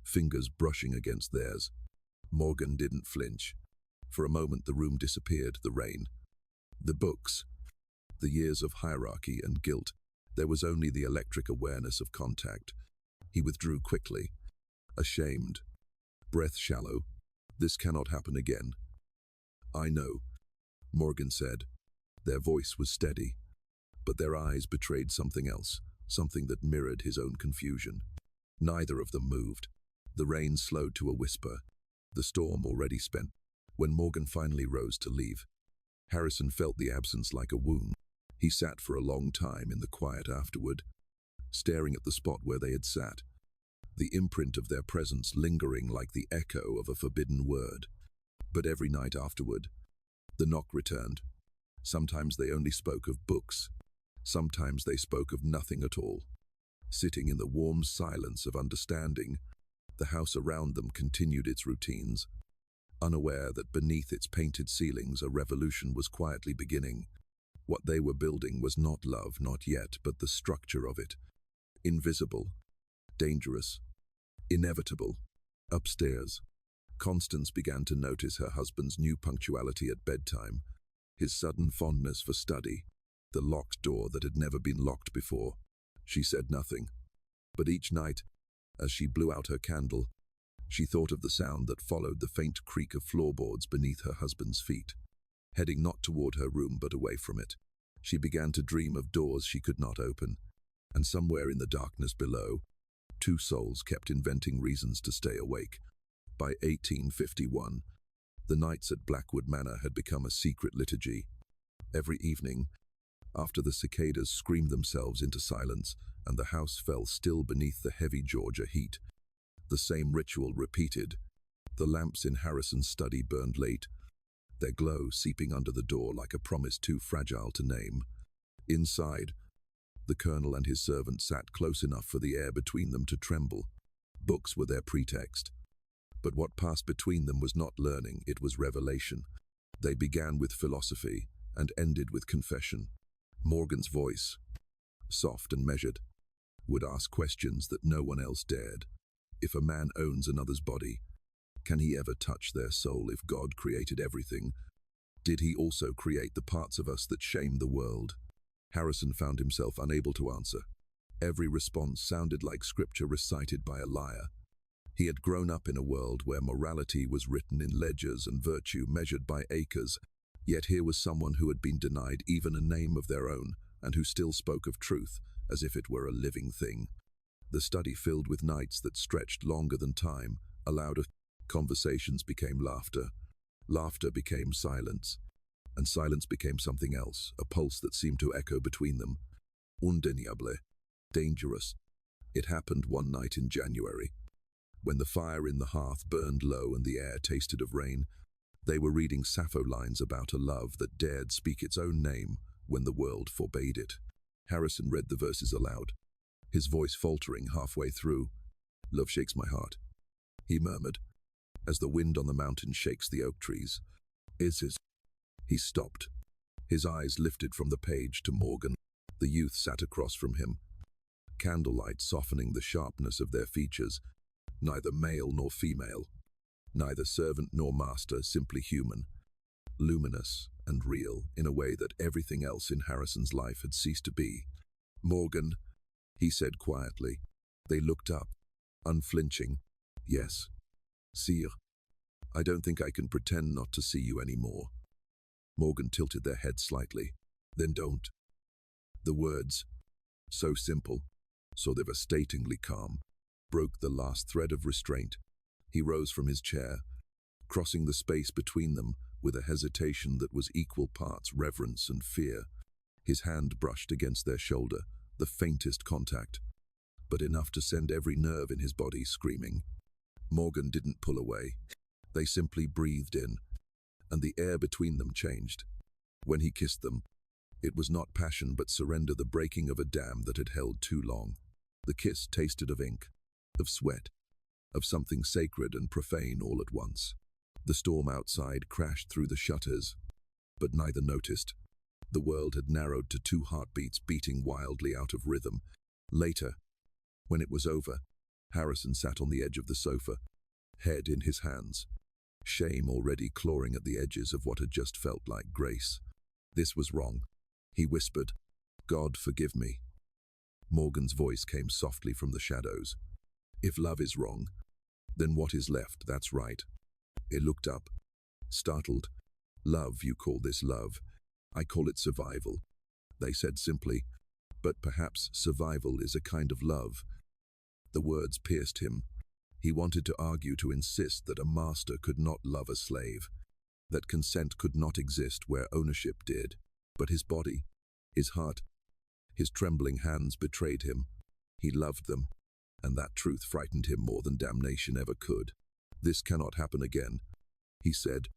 fingers brushing against theirs. Morgan didn't flinch. For a moment the room disappeared, the rain, the books, the years of hierarchy and guilt. There was only the electric awareness of contact. He withdrew quickly, ashamed, breath shallow. This cannot happen again. I know, Morgan said. Their voice was steady, but their eyes betrayed something else, something that mirrored his own confusion. Neither of them moved. The rain slowed to a whisper, the storm already spent. When Morgan finally rose to leave, Harrison felt the absence like a wound. He sat for a long time in the quiet afterward, staring at the spot where they had sat, the imprint of their presence lingering like the echo of a forbidden word. But every night afterward, the knock returned. Sometimes they only spoke of books. Sometimes they spoke of nothing at all. Sitting in the warm silence of understanding, the house around them continued its routines, unaware that beneath its painted ceilings a revolution was quietly beginning. What they were building was not love, not yet, but the structure of it. Invisible, dangerous, inevitable. Upstairs, Constance began to notice her husband's new punctuality at bedtime, his sudden fondness for study, the locked door that had never been locked before. She said nothing, but each night, as she blew out her candle, she thought of the sound that followed the faint creak of floorboards beneath her husband's feet. Heading not toward her room but away from it, she began to dream of doors she could not open, and somewhere in the darkness below, two souls kept inventing reasons to stay awake. By 1851, the nights at Blackwood Manor had become a secret liturgy. Every evening, after the cicadas screamed themselves into silence and the house fell still beneath the heavy Georgia heat, the same ritual repeated. The lamps in Harrison's study burned late, their glow seeping under the door like a promise too fragile to name. Inside, the colonel and his servant sat close enough for the air between them to tremble. Books were their pretext. But what passed between them was not learning, it was revelation. They began with philosophy and ended with confession. Morgan's voice, soft and measured, would ask questions that no one else dared. If a man owns another's body, can he ever touch their soul? If God created everything, did he also create the parts of us that shame the world? Harrison found himself unable to answer. Every response sounded like scripture recited by a liar. He had grown up in a world where morality was written in ledgers and virtue measured by acres, yet here was someone who had been denied even a name of their own, and who still spoke of truth as if it were a living thing. The study filled with nights that stretched longer than time, allowed conversations became laughter, laughter became silence, and silence became something else, a pulse that seemed to echo between them. Undeniable, dangerous. It happened one night in January. When the fire in the hearth burned low and the air tasted of rain, they were reading Sappho lines about a love that dared speak its own name when the world forbade it. Harrison read the verses aloud, his voice faltering halfway through. "Love shakes my heart," he murmured, as the wind on the mountain shakes the oak trees. He stopped. His eyes lifted from the page to Morgan. The youth sat across from him, candlelight softening the sharpness of their features. Neither male nor female, neither servant nor master, simply human, luminous and real in a way that everything else in Harrison's life had ceased to be. "Morgan," he said quietly. They looked up, unflinching. "Yes, sire. I don't think I can pretend not to see you anymore." Morgan tilted their head slightly. "Then don't." The words, so simple, so devastatingly calm, broke the last thread of restraint. He rose from his chair, crossing the space between them with a hesitation that was equal parts reverence and fear. His hand brushed against their shoulder, the faintest contact, but enough to send every nerve in his body screaming. Morgan didn't pull away. They simply breathed in, and the air between them changed. When he kissed them, it was not passion but surrender, the breaking of a dam that had held too long. The kiss tasted of ink, of sweat, of something sacred and profane all at once. The storm outside crashed through the shutters, but neither noticed. The world had narrowed to two heartbeats beating wildly out of rhythm. Later, when it was over, Harrison sat on the edge of the sofa, head in his hands, shame already clawing at the edges of what had just felt like grace. "This was wrong," he whispered. "God forgive me." Morgan's voice came softly from the shadows. "If love is wrong, then what is left? That's right." He looked up, startled. "Love, you call this love? I call it survival," they said simply. "But perhaps survival is a kind of love." The words pierced him. He wanted to argue, to insist that a master could not love a slave, that consent could not exist where ownership did. But his body, his heart, his trembling hands betrayed him. He loved them, and that truth frightened him more than damnation ever could. "This cannot happen again," he said,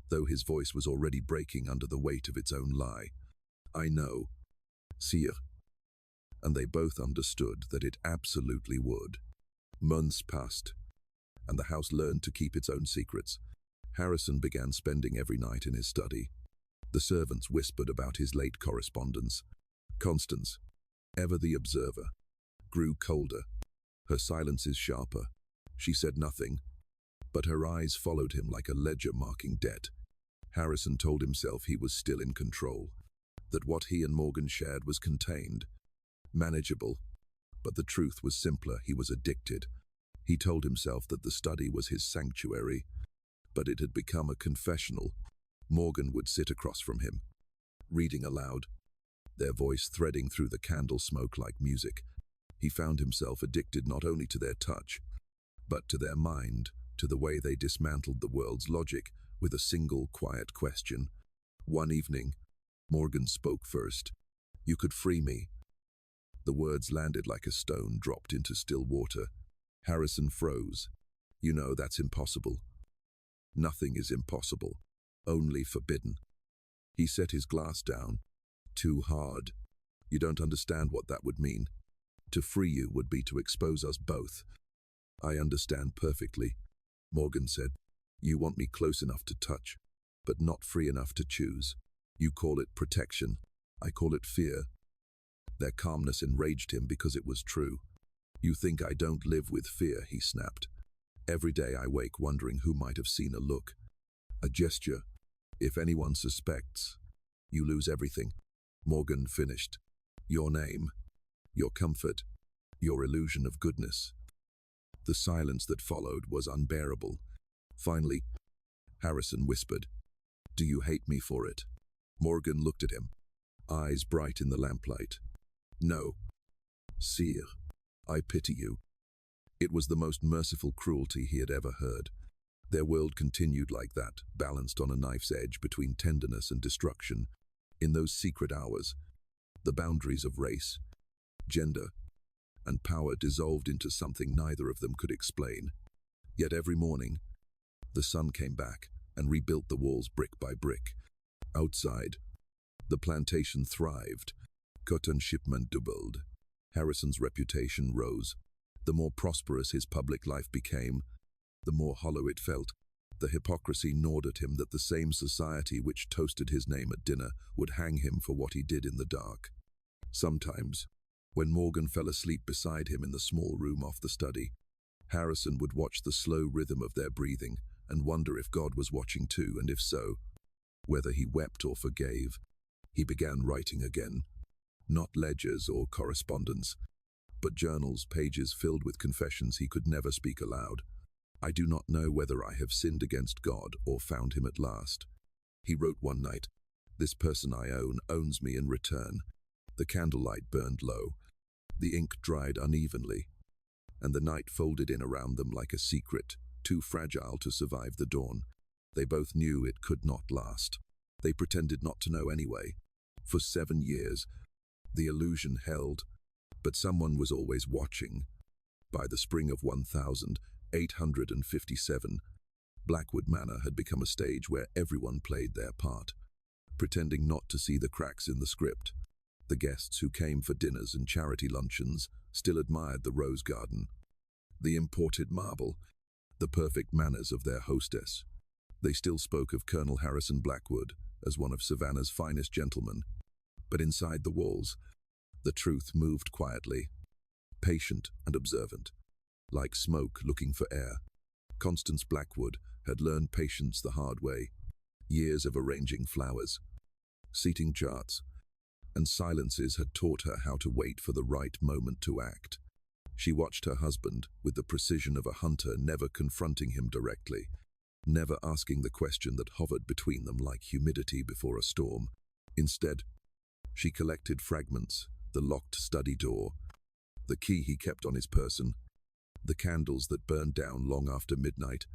though his voice was already breaking under the weight of its own lie. "I know, sire." And they both understood that it absolutely would. Months passed, and the house learned to keep its own secrets. Harrison began spending every night in his study. The servants whispered about his late correspondence. Constance, ever the observer, grew colder, her silences sharper. She said nothing, but her eyes followed him like a ledger marking debt. Harrison told himself he was still in control, that what he and Morgan shared was contained, manageable, but the truth was simpler. He was addicted. He told himself that the study was his sanctuary, but it had become a confessional. Morgan would sit across from him, reading aloud, their voice threading through the candle smoke like music. He found himself addicted not only to their touch, but to their mind, to the way they dismantled the world's logic with a single quiet question. One evening, Morgan spoke first. "You could free me." The words landed like a stone dropped into still water. Harrison froze. "You know that's impossible." "Nothing is impossible, only forbidden." He set his glass down. "Too hard. You don't understand what that would mean. To free you would be to expose us both." "I understand perfectly," Morgan said. "You want me close enough to touch, but not free enough to choose. You call it protection. I call it fear." Their calmness enraged him because it was true. "You think I don't live with fear," he snapped. "Every day I wake wondering who might have seen a look, a gesture. If anyone suspects, you lose everything." Morgan finished. "Your name, your comfort, your illusion of goodness." The silence that followed was unbearable. Finally, Harrison whispered, "Do you hate me for it?" Morgan looked at him, eyes bright in the lamplight. "No, sire, I pity you." It was the most merciful cruelty he had ever heard. Their world continued like that, balanced on a knife's edge between tenderness and destruction. In those secret hours, the boundaries of race, gender, and power dissolved into something neither of them could explain. Yet every morning, the sun came back and rebuilt the walls brick by brick. Outside, the plantation thrived. Cotton shipment doubled. Harrison's reputation rose. The more prosperous his public life became, the more hollow it felt. The hypocrisy gnawed at him that the same society which toasted his name at dinner would hang him for what he did in the dark. Sometimes, when Morgan fell asleep beside him in the small room off the study, Harrison would watch the slow rhythm of their breathing and wonder if God was watching too, and if so, whether he wept or forgave. He began writing again. Not ledgers or correspondence, but journals, pages filled with confessions he could never speak aloud. "I do not know whether I have sinned against God or found him at last." He wrote one night, "This person I own owns me in return." The candlelight burned low. The ink dried unevenly, and the night folded in around them like a secret, too fragile to survive the dawn. They both knew it could not last. They pretended not to know anyway. For 7 years, the illusion held, but someone was always watching. By the spring of 1857, Blackwood Manor had become a stage where everyone played their part, pretending not to see the cracks in the script. The guests who came for dinners and charity luncheons still admired the rose garden, the imported marble, the perfect manners of their hostess. They still spoke of Colonel Harrison Blackwood as one of Savannah's finest gentlemen. But inside the walls, the truth moved quietly, patient and observant, like smoke looking for air. Constance Blackwood had learned patience the hard way. Years of arranging flowers, seating charts, and silences had taught her how to wait for the right moment to act. She watched her husband with the precision of a hunter, never confronting him directly, never asking the question that hovered between them like humidity before a storm. Instead, she collected fragments, the locked study door, the key he kept on his person, the candles that burned down long after midnight.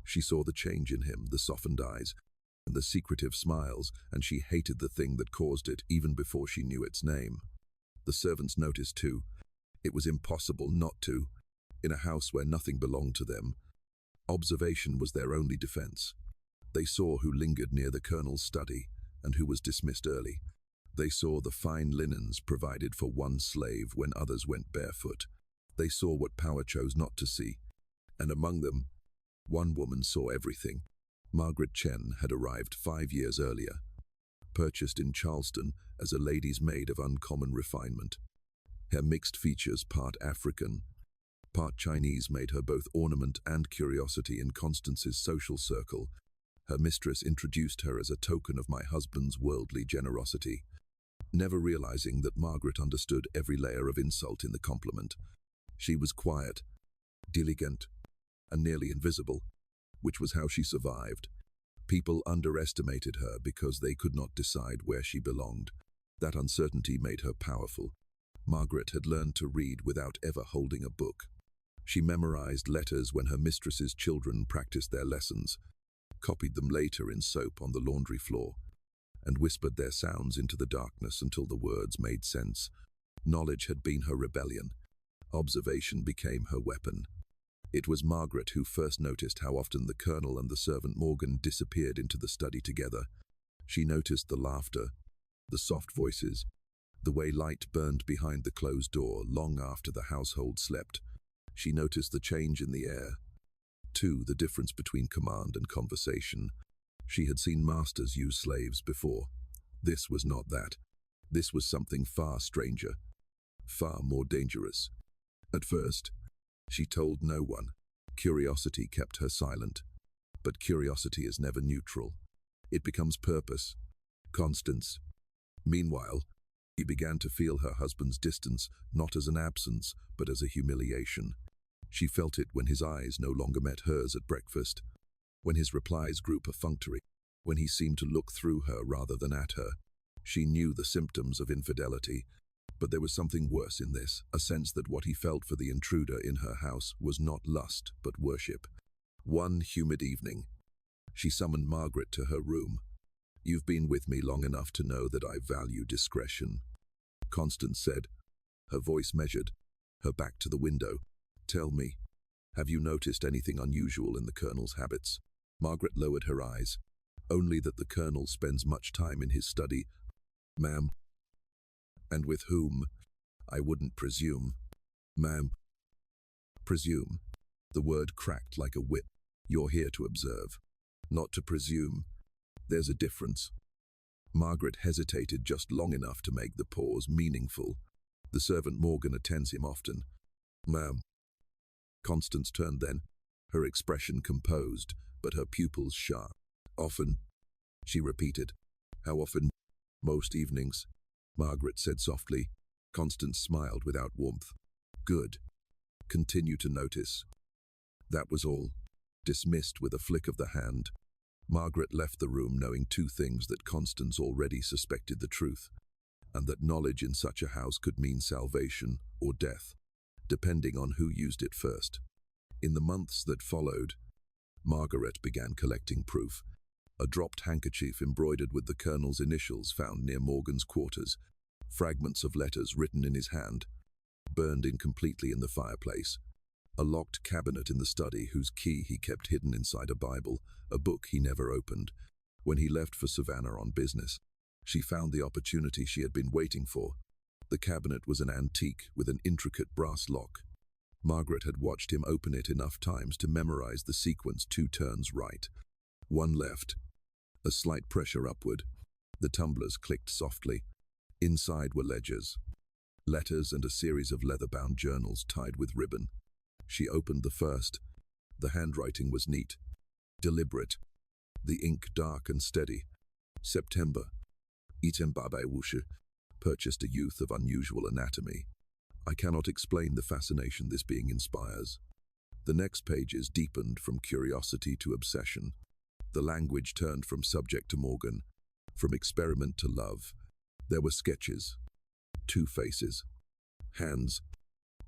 She saw the change in him, the softened eyes, and the secretive smiles, and she hated the thing that caused it even before she knew its name. The servants noticed too. It was impossible not to, in a house where nothing belonged to them. Observation was their only defense. They saw who lingered near the colonel's study and who was dismissed early. They saw the fine linens provided for one slave when others went barefoot. They saw what power chose not to see. And among them, one woman saw everything. Margaret Chen had arrived 5 years earlier, purchased in Charleston as a lady's maid of uncommon refinement. Her mixed features, part African, Part Chinese made her both ornament and curiosity in Constance's social circle. Her mistress introduced her as a token of my husband's worldly generosity, never realizing that Margaret understood every layer of insult in the compliment. She was quiet, diligent, and nearly invisible, which was how she survived. People underestimated her because they could not decide where she belonged. That uncertainty made her powerful. Margaret had learned to read without ever holding a book. She memorized letters when her mistress's children practiced their lessons, copied them later in soap on the laundry floor, and whispered their sounds into the darkness until the words made sense. Knowledge had been her rebellion. Observation became her weapon. It was Margaret who first noticed how often the Colonel and the servant Morgan disappeared into the study together. She noticed the laughter, the soft voices, the way light burned behind the closed door long after the household slept. She noticed the change in the air. Too, the difference between command and conversation. She had seen masters use slaves before. This was not that. This was something far stranger, far more dangerous. At first, she told no one. Curiosity kept her silent. But curiosity is never neutral. It becomes purpose, constance. Meanwhile, she began to feel her husband's distance not as an absence, but as a humiliation. She felt it when his eyes no longer met hers at breakfast, when his replies grew perfunctory, when he seemed to look through her rather than at her. She knew the symptoms of infidelity, but there was something worse in this, a sense that what he felt for the intruder in her house was not lust, but worship. One humid evening, she summoned Margaret to her room. "You've been with me long enough to know that I value discretion," Constance said, her voice measured, her back to the window. "Tell me, have you noticed anything unusual in the Colonel's habits?" Margaret lowered her eyes. "Only that the Colonel spends much time in his study." "Ma'am." "And with whom?" "I wouldn't presume." "Ma'am." "Presume." The word cracked like a whip. "You're here to observe, not to presume. There's a difference." Margaret hesitated just long enough to make the pause meaningful. "The servant Morgan attends him often." "Ma'am." Constance turned then, her expression composed, but her pupils sharp. "Often," she repeated. "How often?" "Most evenings," Margaret said softly. Constance smiled without warmth. "Good. Continue to notice." That was all. Dismissed with a flick of the hand, Margaret left the room knowing two things: that Constance already suspected the truth, and that knowledge in such a house could mean salvation or death, depending on who used it first. In the months that followed, Margaret began collecting proof. A dropped handkerchief embroidered with the Colonel's initials found near Morgan's quarters, fragments of letters written in his hand, burned incompletely in the fireplace, a locked cabinet in the study whose key he kept hidden inside a Bible, a book he never opened. When he left for Savannah on business, she found the opportunity she had been waiting for. The cabinet was an antique with an intricate brass lock. Margaret had watched him open it enough times to memorize the sequence: 2 turns right, 1 left, a slight pressure upward. The tumblers clicked softly. Inside were ledgers, letters, and a series of leather-bound journals tied with ribbon. She opened the first. The handwriting was neat, deliberate, the ink dark and steady. September. Itembabe Wushu. Purchased a youth of unusual anatomy. I cannot explain the fascination this being inspires. The next pages deepened from curiosity to obsession. The language turned from subject to Morgan, from experiment to love. There were sketches, 2 faces, hands,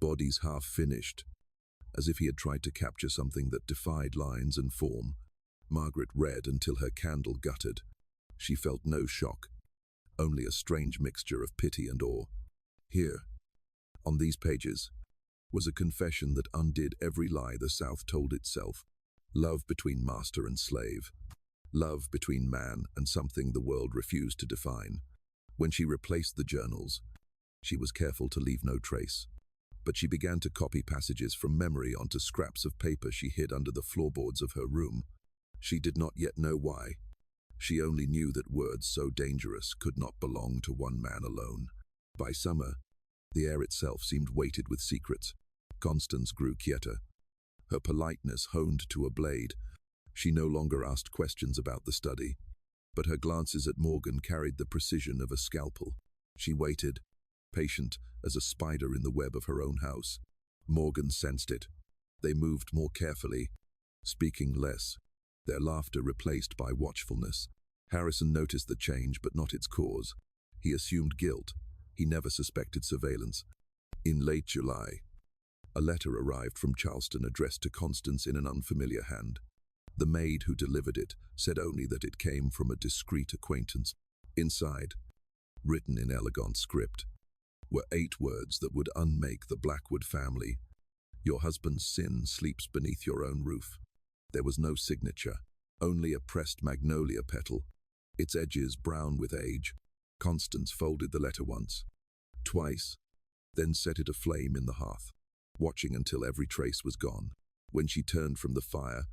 bodies half finished, as if he had tried to capture something that defied lines and form. Margaret read until her candle guttered. She felt no shock, only a strange mixture of pity and awe. Here, on these pages, was a confession that undid every lie the South told itself. Love between master and slave. Love between man and something the world refused to define. When she replaced the journals, she was careful to leave no trace. But she began to copy passages from memory onto scraps of paper she hid under the floorboards of her room. She did not yet know why. She only knew that words so dangerous could not belong to one man alone. By summer, the air itself seemed weighted with secrets. Constance grew quieter, her politeness honed to a blade. She no longer asked questions about the study, but her glances at Morgan carried the precision of a scalpel. She waited, patient as a spider in the web of her own house. Morgan sensed it. They moved more carefully, speaking less, their laughter replaced by watchfulness. Harrison noticed the change, but not its cause. He assumed guilt. He never suspected surveillance. In late July, a letter arrived from Charleston addressed to Constance in an unfamiliar hand. The maid who delivered it said only that it came from a discreet acquaintance. Inside, written in elegant script, were 8 words that would unmake the Blackwood family. Your husband's sin sleeps beneath your own roof. There was no signature, only a pressed magnolia petal, its edges brown with age. Constance folded the letter once, twice, then set it aflame in the hearth, watching until every trace was gone. When she turned from the fire,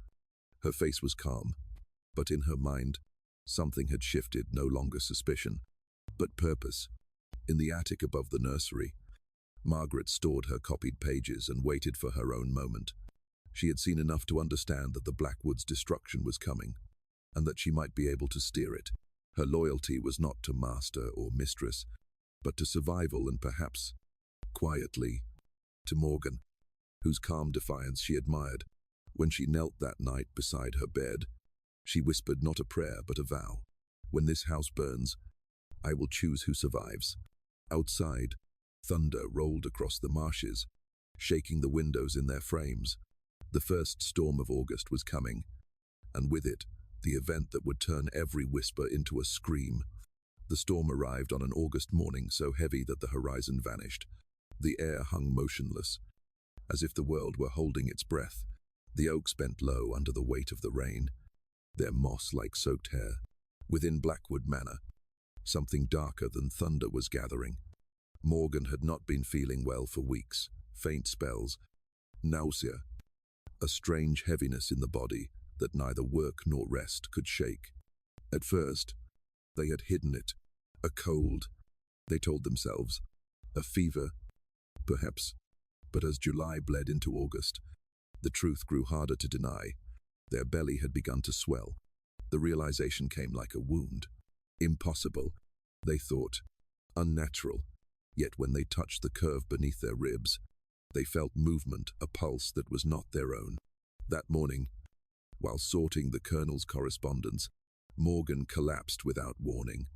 her face was calm, but in her mind, something had shifted, no longer suspicion, but purpose. In the attic above the nursery, Margaret stored her copied pages and waited for her own moment. She had seen enough to understand that the Blackwoods' destruction was coming, and that she might be able to steer it. Her loyalty was not to master or mistress, but to survival and perhaps, quietly, to Morgan, whose calm defiance she admired. When she knelt that night beside her bed, she whispered not a prayer but a vow. When this house burns, I will choose who survives. Outside, thunder rolled across the marshes, shaking the windows in their frames. The first storm of August was coming, and with it, the event that would turn every whisper into a scream. The storm arrived on an August morning so heavy that the horizon vanished. The air hung motionless, as if the world were holding its breath. The oaks bent low under the weight of the rain, their moss-like soaked hair. Within Blackwood Manor, something darker than thunder was gathering. Morgan had not been feeling well for weeks. Faint spells, nausea, a strange heaviness in the body that neither work nor rest could shake. At first, they had hidden it. A cold, they told themselves. A fever, perhaps. But as July bled into August, the truth grew harder to deny. Their belly had begun to swell. The realization came like a wound. Impossible, they thought. Unnatural. Yet when they touched the curve beneath their ribs, they felt movement, a pulse that was not their own. That morning, while sorting the Colonel's correspondence, Morgan collapsed without warning.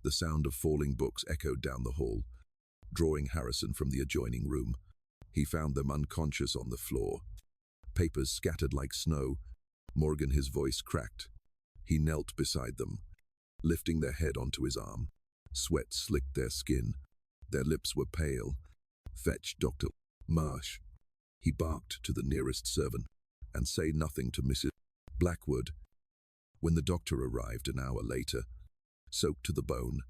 The sound of falling books echoed down the hall, drawing Harrison from the adjoining room. He found them unconscious on the floor, papers scattered like snow. Morgan, his voice cracked. He knelt beside them, lifting their head onto his arm. Sweat slicked their skin. Their lips were pale. Fetch Dr. Marsh. He barked to the nearest servant. And say nothing to Mrs. Blackwood. When the doctor arrived an hour later, soaked to the bone,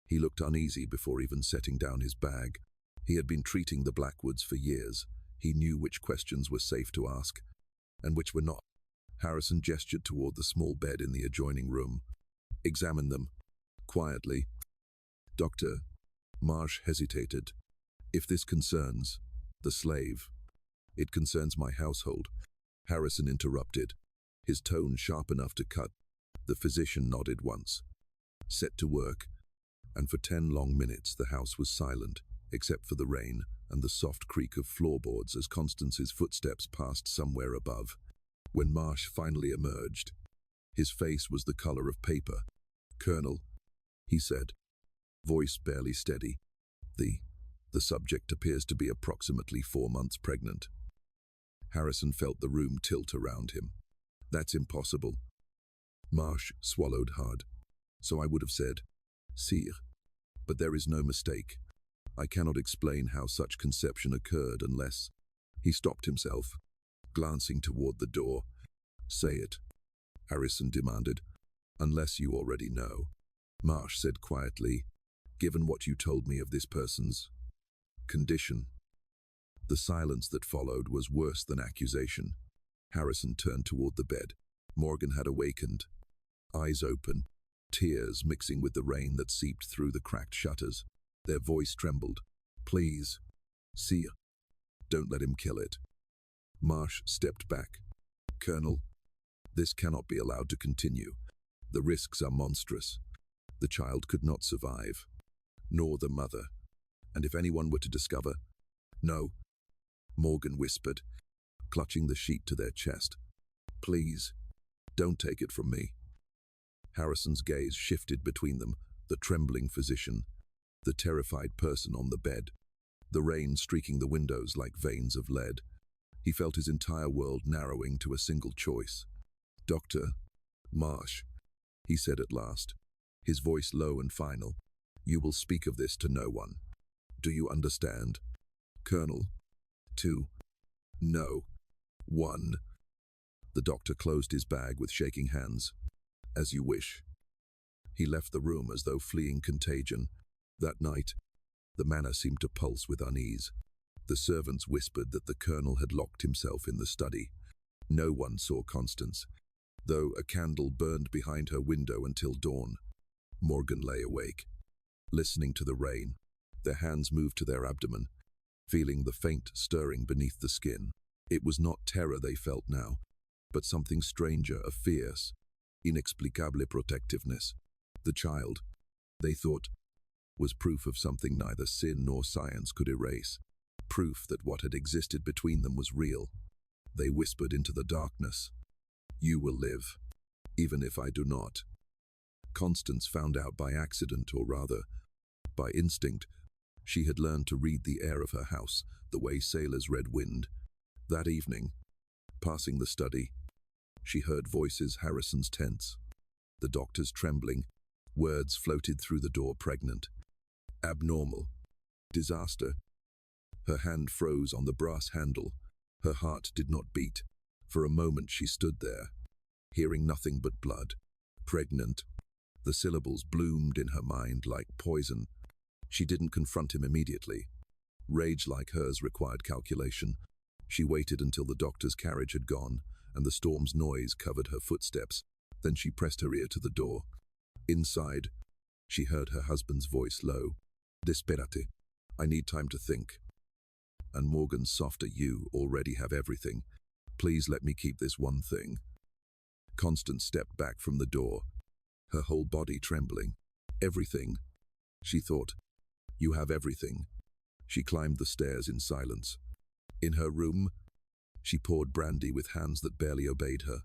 he looked uneasy before even setting down his bag. He had been treating the Blackwoods for years. He knew which questions were safe to ask, and which were not. Harrison gestured toward the small bed in the adjoining room. Examine them, quietly. Doctor, Marsh hesitated. If this concerns the slave, it concerns my household. Harrison interrupted, his tone sharp enough to cut. The physician nodded once, set to work, and for 10 long minutes the house was silent, except for the rain and the soft creak of floorboards as Constance's footsteps passed somewhere above. When Marsh finally emerged, his face was the color of paper. Colonel, he said, voice barely steady, the subject appears to be approximately 4 months pregnant. Harrison felt the room tilt around him. That's impossible. Marsh swallowed hard. So I would have said, Sire. But there is no mistake. I cannot explain how such conception occurred unless... He stopped himself, glancing toward the door. Say it, Harrison demanded. Unless you already know. Marsh said quietly, given what you told me of this person's condition. The silence that followed was worse than accusation. Harrison turned toward the bed. Morgan had awakened, eyes open, tears mixing with the rain that seeped through the cracked shutters. Their voice trembled. Please, Sire. Don't let him kill it. Marsh stepped back. Colonel, this cannot be allowed to continue. The risks are monstrous. The child could not survive, nor the mother. And if anyone were to discover— No, Morgan whispered, clutching the sheet to their chest. Please, don't take it from me. Harrison's gaze shifted between them, the trembling physician, the terrified person on the bed, the rain streaking the windows like veins of lead. He felt his entire world narrowing to a single choice. Dr. Marsh, he said at last, his voice low and final, you will speak of this to no one. Do you understand? Colonel. 2. No. 1. The doctor closed his bag with shaking hands. As you wish. He left the room as though fleeing contagion. That night, the manor seemed to pulse with unease. The servants whispered that the colonel had locked himself in the study. No one saw Constance, though a candle burned behind her window until dawn. Morgan lay awake, listening to the rain. Their hands moved to their abdomen, feeling the faint stirring beneath the skin. It was not terror they felt now, but something stranger, a fierce, inexplicable protectiveness. The child, they thought, was proof of something neither sin nor science could erase. Proof that what had existed between them was real. They whispered into the darkness, you will live, even if I do not. Constance found out by accident, or rather, by instinct. She had learned to read the air of her house, the way sailors read wind. That evening, passing the study, she heard voices, Harrison's tense, the doctor's trembling. Words floated through the door, pregnant, abnormal, disaster. Her hand froze on the brass handle. Her heart did not beat. For a moment she stood there, hearing nothing but blood. Pregnant. The syllables bloomed in her mind like poison. She didn't confront him immediately. Rage like hers required calculation. She waited until the doctor's carriage had gone and the storm's noise covered her footsteps. Then she pressed her ear to the door. Inside, she heard her husband's voice low. Desperate. I need time to think. And Morgan's softer, you already have everything. Please let me keep this one thing. Constance stepped back from the door, her whole body trembling. Everything, she thought. You have everything. She climbed the stairs in silence. In her room, she poured brandy with hands that barely obeyed her.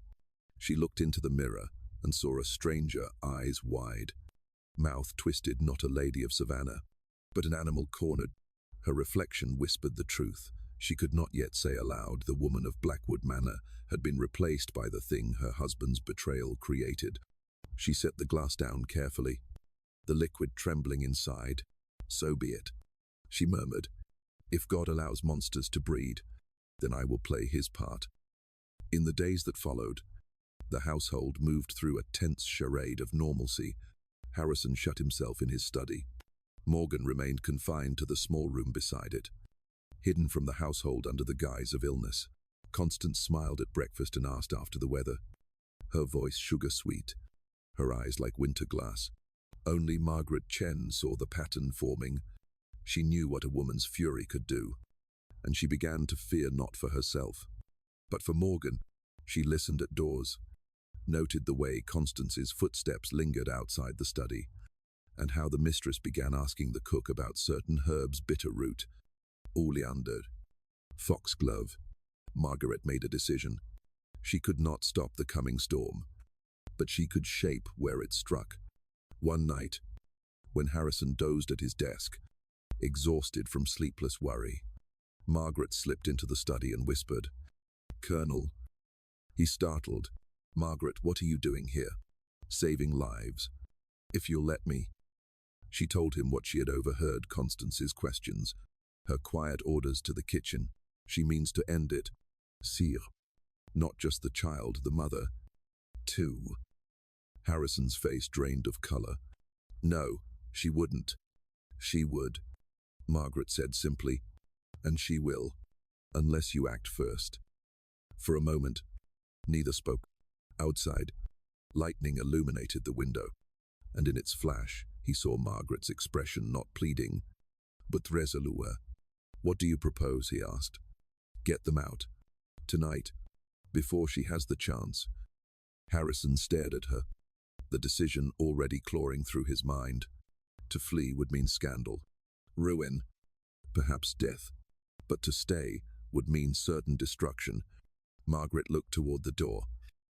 She looked into the mirror and saw a stranger, eyes wide, mouth twisted, not a lady of Savannah, but an animal cornered. Her reflection whispered the truth. She could not yet say aloud the woman of Blackwood Manor had been replaced by the thing her husband's betrayal created. She set the glass down carefully, the liquid trembling inside. So be it, she murmured. If God allows monsters to breed, then I will play his part. In the days that followed, the household moved through a tense charade of normalcy. Harrison shut himself in his study. Morgan remained confined to the small room beside it, hidden from the household under the guise of illness. Constance smiled at breakfast and asked after the weather, her voice sugar-sweet, her eyes like winter glass. Only Margaret Chen saw the pattern forming. She knew what a woman's fury could do, and she began to fear not for herself, but for Morgan. She listened at doors, noted the way Constance's footsteps lingered outside the study, and how the mistress began asking the cook about certain herbs, bitter root, oleander, foxglove. Margaret made a decision. She could not stop the coming storm, but she could shape where it struck. One night, when Harrison dozed at his desk, exhausted from sleepless worry, Margaret slipped into the study and whispered, Colonel. He startled. Margaret, what are you doing here? Saving lives. If you'll let me. She told him what she had overheard Constance's questions, her quiet orders to the kitchen. She means to end it. Sire. Not just the child, the mother, too. Harrison's face drained of color. No, she wouldn't. She would, Margaret said simply, and she will, unless you act first. For a moment, neither spoke. Outside, lightning illuminated the window, and in its flash, he saw Margaret's expression, not pleading, but resolute. What do you propose? He asked. Get them out. Tonight, before she has the chance. Harrison stared at her, the decision already clawing through his mind. To flee would mean scandal, ruin, perhaps death. But to stay would mean certain destruction. Margaret looked toward the door.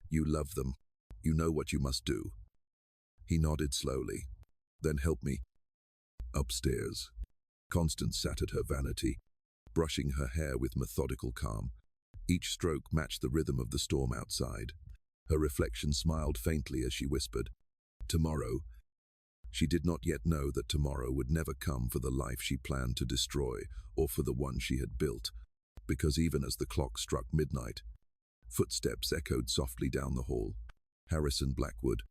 You love them. You know what you must do. He nodded slowly. Then help me. Upstairs. Constance sat at her vanity, brushing her hair with methodical calm. Each stroke matched the rhythm of the storm outside. Her reflection smiled faintly as she whispered, "Tomorrow." She did not yet know that tomorrow would never come for the life she planned to destroy or for the one she had built, because even as the clock struck midnight, footsteps echoed softly down the hall. Harrison Blackwood,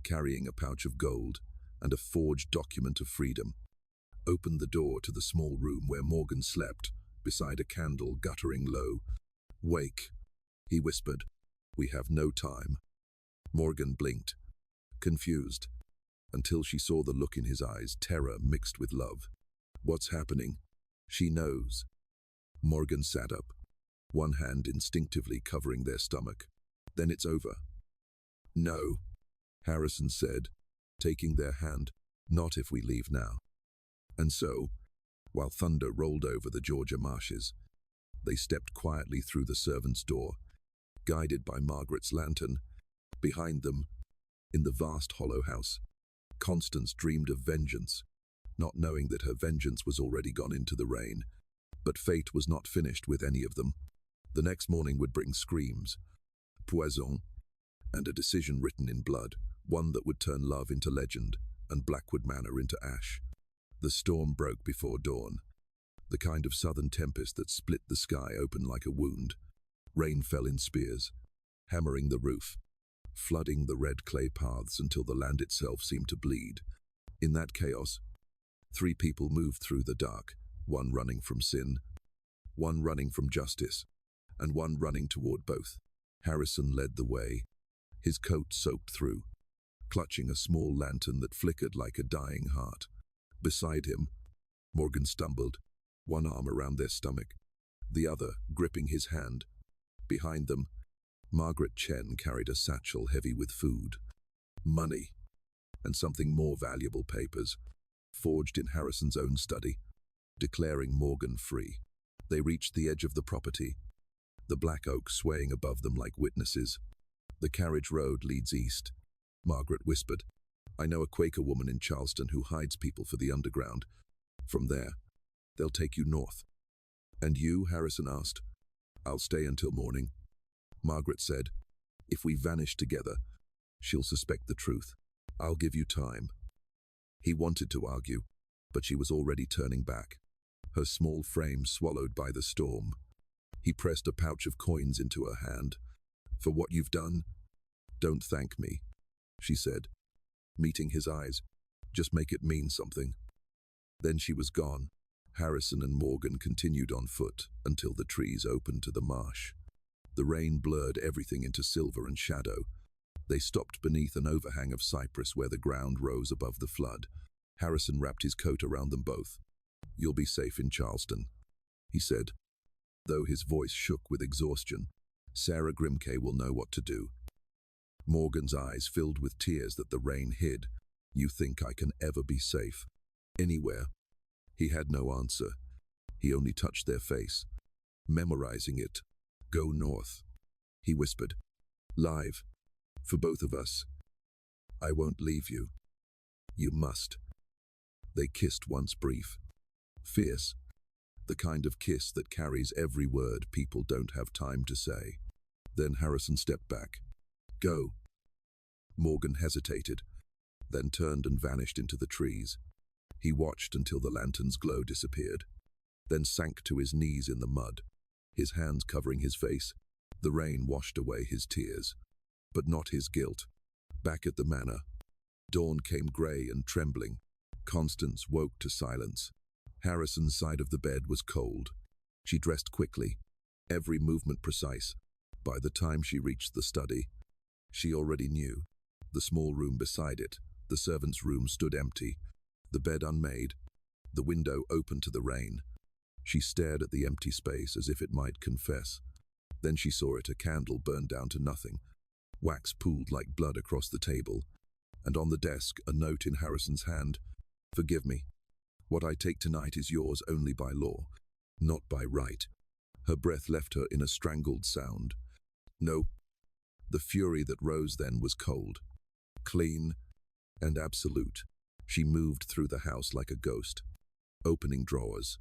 carrying a pouch of gold and a forged document of freedom, opened the door to the small room where Morgan slept, beside a candle guttering low. "Wake," he whispered. "We have no time." Morgan blinked, confused, until she saw the look in his eyes, terror mixed with love. "What's happening?" "She knows." Morgan sat up, one hand instinctively covering their stomach. "Then it's over." "No," Harrison said, taking their hand. "Not if we leave now." And so, while thunder rolled over the Georgia marshes, they stepped quietly through the servants' door, guided by Margaret's lantern. Behind them, in the vast hollow house, Constance dreamed of vengeance, not knowing that her vengeance was already gone into the rain. But fate was not finished with any of them. The next morning would bring screams, poison, and a decision written in blood, one that would turn love into legend and Blackwood Manor into ash. The storm broke before dawn, the kind of southern tempest that split the sky open like a wound. Rain fell in spears, hammering the roof, flooding the red clay paths until the land itself seemed to bleed. In that chaos, 3 people moved through the dark, one running from sin, one running from justice, and one running toward both. Harrison led the way, his coat soaked through, clutching a small lantern that flickered like a dying heart. Beside him, Morgan stumbled, one arm around their stomach, the other gripping his hand. Behind them, Margaret Chen carried a satchel heavy with food, money, and something more valuable, papers, forged in Harrison's own study, declaring Morgan free. They reached the edge of the property, the black oak swaying above them like witnesses. "The carriage road leads east," Margaret whispered. "I know a Quaker woman in Charleston who hides people for the underground. From there, they'll take you north." "And you?" Harrison asked. "I'll stay until morning." Margaret said, "If we vanish together, she'll suspect the truth. I'll give you time." He wanted to argue, but she was already turning back, her small frame swallowed by the storm. He pressed a pouch of coins into her hand. "For what you've done, don't thank me," she said, meeting his eyes. "Just make it mean something." Then she was gone. Harrison and Morgan continued on foot until the trees opened to the marsh. The rain blurred everything into silver and shadow. They stopped beneath an overhang of cypress where the ground rose above the flood. Harrison wrapped his coat around them both. "You'll be safe in Charleston," he said, though his voice shook with exhaustion. "Sarah Grimke will know what to do." Morgan's eyes filled with tears that the rain hid. "You think I can ever be safe? Anywhere?" He had no answer. He only touched their face, memorizing it. "Go north," he whispered. "Live. For both of us. I won't leave you. You must." They kissed once brief, fierce, the kind of kiss that carries every word people don't have time to say. Then Harrison stepped back. "Go." Morgan hesitated, then turned and vanished into the trees. He watched until the lantern's glow disappeared, then sank to his knees in the mud, his hands covering his face. The rain washed away his tears, but not his guilt. Back at the manor, dawn came grey and trembling. Constance woke to silence. Harrison's side of the bed was cold. She dressed quickly, every movement precise. By the time she reached the study, she already knew. The small room beside it, the servant's room, stood empty, the bed unmade, the window open to the rain. She stared at the empty space as if it might confess. Then she saw it, a candle burned down to nothing. Wax pooled like blood across the table, and on the desk a note in Harrison's hand. "Forgive me. What I take tonight is yours only by law, not by right." Her breath left her in a strangled sound. No, the fury that rose then was cold, clean, and absolute. She moved through the house like a ghost, opening drawers,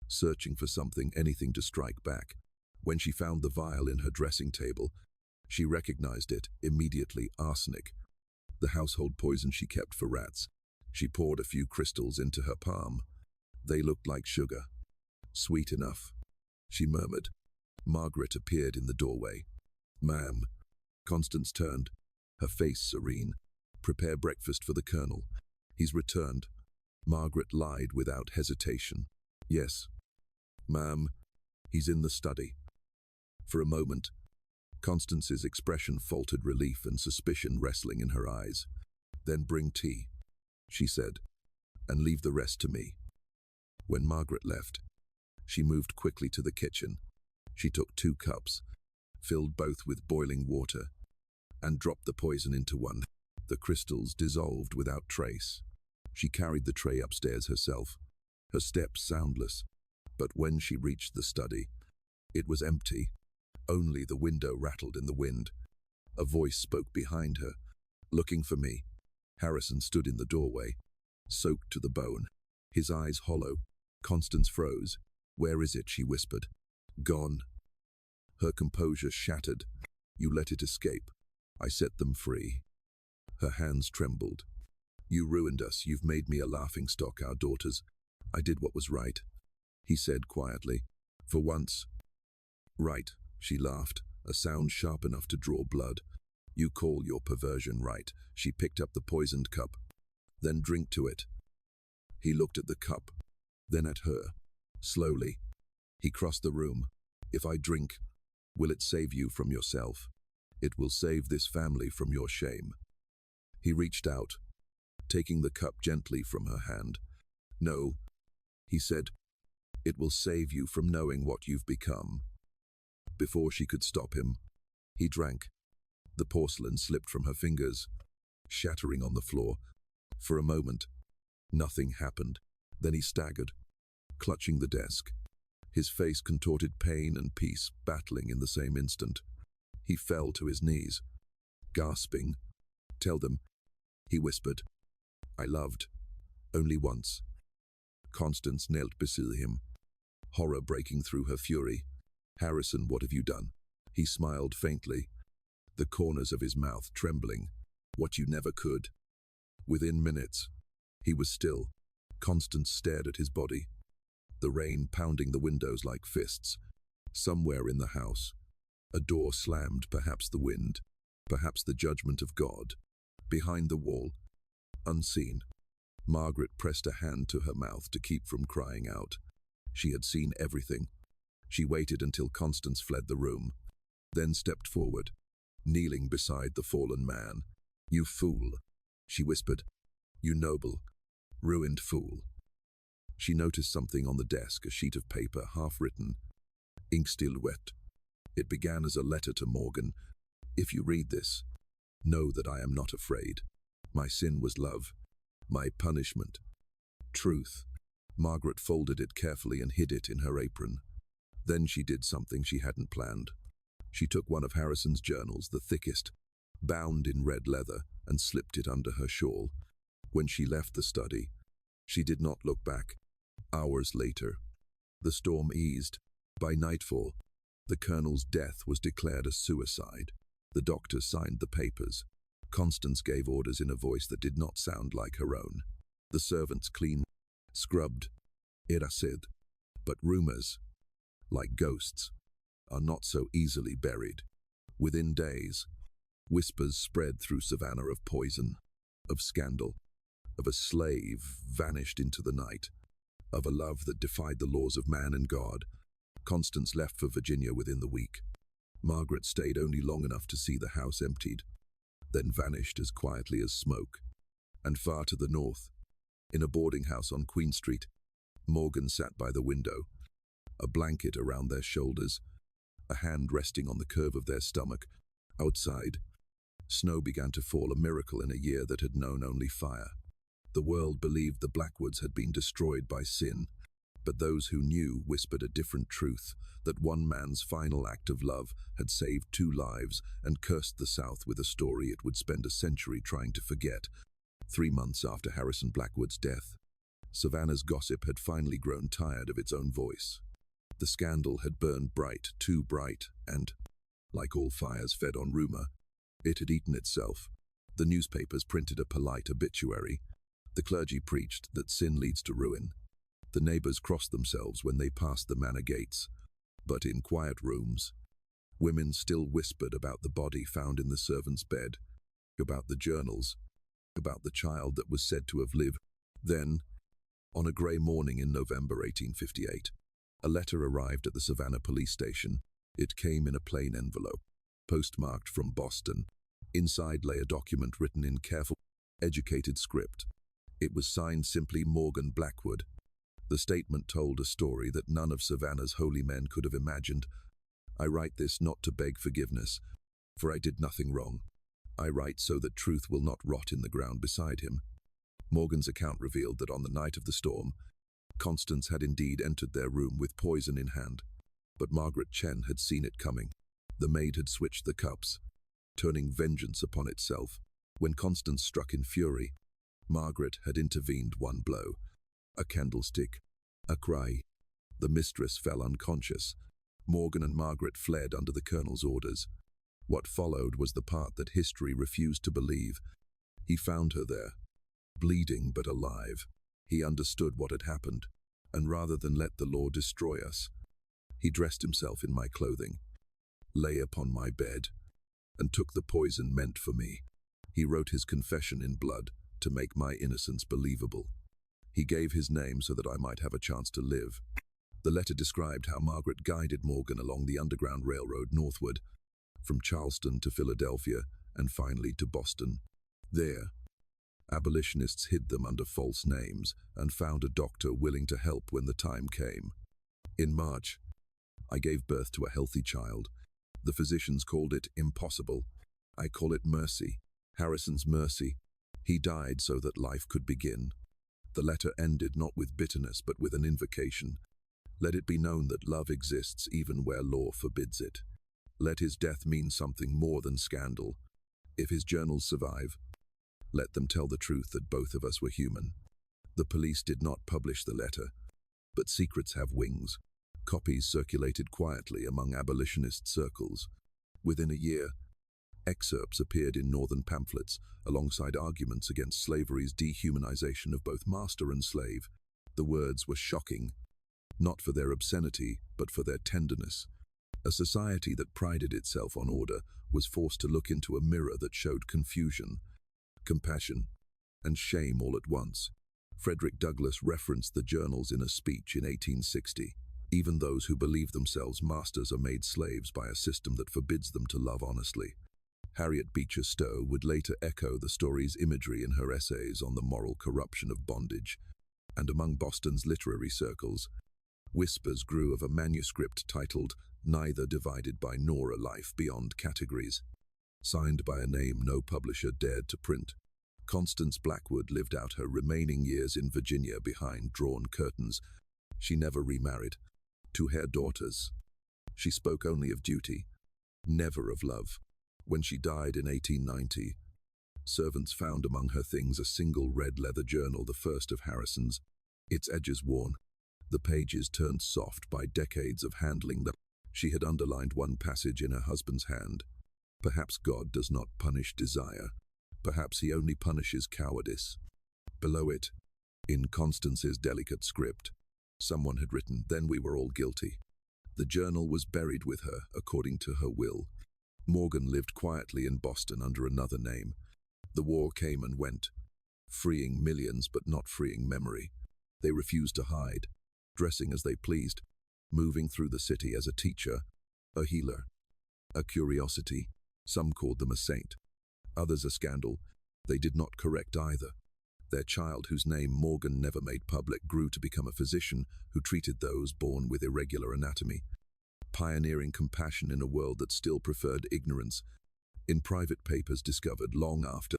searching for something, anything to strike back. When she found the vial in her dressing table, she recognized it immediately: arsenic, the household poison she kept for rats. She poured a few crystals into her palm. They looked like sugar. "Sweet enough," she murmured. Margaret appeared in the doorway. "Ma'am." Constance turned, her face serene. "Prepare breakfast for the Colonel. He's returned." Margaret lied without hesitation. "Yes, ma'am, he's in the study." For a moment, Constance's expression faltered, relief and suspicion wrestling in her eyes. "Then bring tea," she said, "and leave the rest to me." When Margaret left, she moved quickly to the kitchen. She took 2 cups, filled both with boiling water, and dropped the poison into one. The crystals dissolved without trace. She carried the tray upstairs herself, her steps soundless. But when she reached the study, it was empty. Only the window rattled in the wind. A voice spoke behind her. "Looking for me?" Harrison stood in the doorway, soaked to the bone, his eyes hollow. Constance froze. "Where is it?" she whispered. "Gone." Her composure shattered. "You let it escape. I set them free." Her hands trembled. "You ruined us. You've made me a laughingstock, our daughters." "I did what was right," he said quietly. "For once." "Right," she laughed, a sound sharp enough to draw blood. "You call your perversion right." She picked up the poisoned cup. "Then drink to it." He looked at the cup, then at her. Slowly, he crossed the room. "If I drink, will it save you from yourself? It will save this family from your shame." He reached out, taking the cup gently from her hand. "No," he said, "it will save you from knowing what you've become." Before she could stop him, he drank. The porcelain slipped from her fingers, shattering on the floor. For a moment, nothing happened. Then he staggered, clutching the desk, his face contorted, pain and peace battling in the same instant. He fell to his knees, gasping. "Tell them," he whispered. "I loved. Only once." Constance knelt beside him, horror breaking through her fury. "Harrison, what have you done?" He smiled faintly, the corners of his mouth trembling. "What you never could." Within minutes, he was still. Constance stared at his body, the rain pounding the windows like fists. Somewhere in the house, a door slammed, perhaps the wind, perhaps the judgment of God. Behind the wall, unseen, Margaret pressed a hand to her mouth to keep from crying out. She had seen everything. She waited until Constance fled the room, then stepped forward, kneeling beside the fallen man. "You fool," she whispered. "You noble, ruined fool." She noticed something on the desk, a sheet of paper, half-written, ink still wet. It began as a letter to Morgan. "If you read this, know that I am not afraid. My sin was love. My punishment, truth." Margaret folded it carefully and hid it in her apron. Then she did something she hadn't planned. She took one of Harrison's journals, the thickest, bound in red leather, and slipped it under her shawl. When she left the study, she did not look back. Hours later, the storm eased. By nightfall, the Colonel's death was declared a suicide. The doctor signed the papers. Constance gave orders in a voice that did not sound like her own. The servants cleaned, scrubbed, erased. But rumors, like ghosts, are not so easily buried. Within days, whispers spread through Savannah of poison, of scandal, of a slave vanished into the night, of a love that defied the laws of man and God. Constance left for Virginia within the week. Margaret stayed only long enough to see the house emptied, then vanished as quietly as smoke. And far to the north, in a boarding house on Queen Street, Morgan sat by the window, a blanket around their shoulders, a hand resting on the curve of their stomach. Outside, snow began to fall, a miracle in a year that had known only fire. The world believed the Blackwoods had been destroyed by sin, but those who knew whispered a different truth, that one man's final act of love had saved 2 lives and cursed the South with a story it would spend a century trying to forget. 3 months after Harrison Blackwood's death, Savannah's gossip had finally grown tired of its own voice. The scandal had burned bright, too bright, and, like all fires fed on rumor, it had eaten itself. The newspapers printed a polite obituary. The clergy preached that sin leads to ruin. The neighbors crossed themselves when they passed the manor gates. But in quiet rooms, women still whispered about the body found in the servant's bed, about the journals, about the child that was said to have lived. Then, on a grey morning in November 1858, a letter arrived at the Savannah police station. It came in a plain envelope, postmarked from Boston. Inside lay a document written in careful, educated script. It was signed simply Morgan Blackwood. The statement told a story that none of Savannah's holy men could have imagined. I write this not to beg forgiveness, for I did nothing wrong. I write so that truth will not rot in the ground beside him. Morgan's account revealed that on the night of the storm, Constance had indeed entered their room with poison in hand. But Margaret Chen had seen it coming. The maid had switched the cups, turning vengeance upon itself. When Constance struck in fury, Margaret had intervened. One blow, a candlestick, a cry. The mistress fell unconscious. Morgan and Margaret fled under the colonel's orders. What followed was the part that history refused to believe. He found her there, bleeding but alive. He understood what had happened, and rather than let the law destroy us, he dressed himself in my clothing, lay upon my bed, and took the poison meant for me. He wrote his confession in blood to make my innocence believable. He gave his name so that I might have a chance to live. The letter described how Margaret guided Morgan along the Underground Railroad northward, from Charleston to Philadelphia, and finally to Boston. There, abolitionists hid them under false names and found a doctor willing to help when the time came. In March, I gave birth to a healthy child. The physicians called it impossible. I call it mercy. Harrison's mercy. He died so that life could begin. The letter ended not with bitterness but with an invocation. Let it be known that love exists even where law forbids it. Let his death mean something more than scandal. If his journals survive, let them tell the truth that both of us were human. The police did not publish the letter, but secrets have wings. Copies circulated quietly among abolitionist circles. Within a year, excerpts appeared in northern pamphlets alongside arguments against slavery's dehumanization of both master and slave. The words were shocking, not for their obscenity, but for their tenderness. A society that prided itself on order was forced to look into a mirror that showed confusion, compassion, and shame all at once. Frederick Douglass referenced the journals in a speech in 1860. Even those who believe themselves masters are made slaves by a system that forbids them to love honestly. Harriet Beecher Stowe would later echo the story's imagery in her essays on the moral corruption of bondage. And among Boston's literary circles, whispers grew of a manuscript titled Neither Divided by Nor a Life Beyond Categories, signed by a name no publisher dared to print. Constance Blackwood lived out her remaining years in Virginia behind drawn curtains. She never remarried. 2 daughters. She spoke only of duty, never of love. When she died in 1890, servants found among her things a single red leather journal, the first of Harrison's, its edges worn, the pages turned soft by decades of handling them. She had underlined one passage in her husband's hand. Perhaps God does not punish desire. Perhaps he only punishes cowardice. Below it, in Constance's delicate script, someone had written, "Then we were all guilty." The journal was buried with her, according to her will. Morgan lived quietly in Boston under another name. The war came and went, freeing millions but not freeing memory. They refused to hide, dressing as they pleased, moving through the city as a teacher, a healer, a curiosity. Some called them a saint, others a scandal. They did not correct either. Their child, whose name Morgan never made public, grew to become a physician who treated those born with irregular anatomy, pioneering compassion in a world that still preferred ignorance. In private papers discovered long after,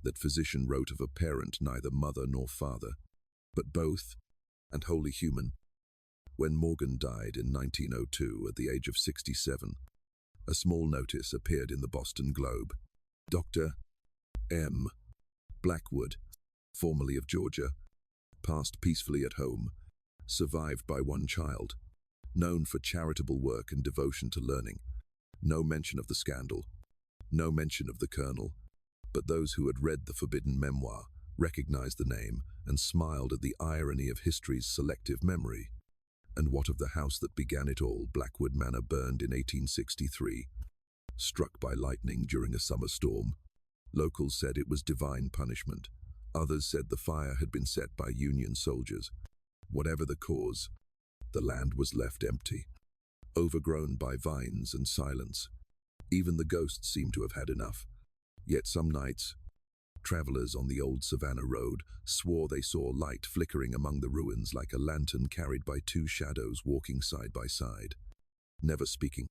that physician wrote of a parent neither mother nor father, but both, and wholly human. When Morgan died in 1902 at the age of 67, a small notice appeared in the Boston Globe. Dr. M. Blackwood, formerly of Georgia, passed peacefully at home, survived by one child, known for charitable work and devotion to learning. No mention of the scandal, no mention of the colonel, but those who had read the forbidden memoir recognized the name and smiled at the irony of history's selective memory. And what of the house that began it all? Blackwood Manor burned in 1863, struck by lightning during a summer storm. Locals said it was divine punishment. Others said the fire had been set by Union soldiers. Whatever the cause, the land was left empty, overgrown by vines and silence. Even the ghosts seemed to have had enough. Yet some nights, travelers on the old Savannah Road swore they saw light flickering among the ruins like a lantern carried by two shadows walking side by side, never speaking,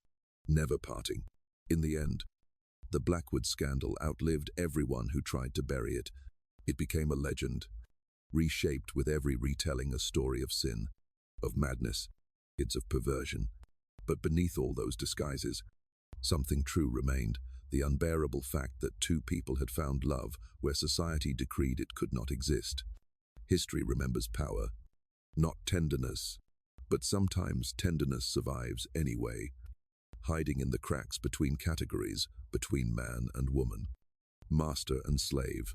never parting. In the end, the Blackwood scandal outlived everyone who tried to bury it. It became a legend, reshaped with every retelling a story of sin, of madness, of perversion. But beneath all those disguises, something true remained, the unbearable fact that two people had found love where society decreed it could not exist. History remembers power, not tenderness, but sometimes tenderness survives anyway, hiding in the cracks between categories, between man and woman, master and slave,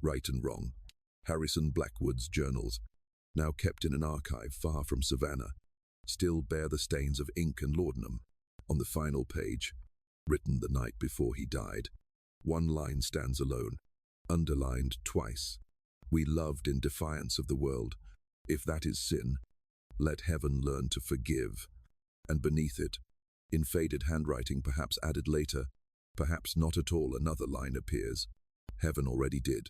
right and wrong. Harrison Blackwood's journals, now kept in an archive far from Savannah, still bear the stains of ink and laudanum. On the final page, written the night before he died, one line stands alone, underlined twice. We loved in defiance of the world. If that is sin, let heaven learn to forgive. And beneath it, in faded handwriting perhaps added later, perhaps not at all, another line appears. Heaven already did.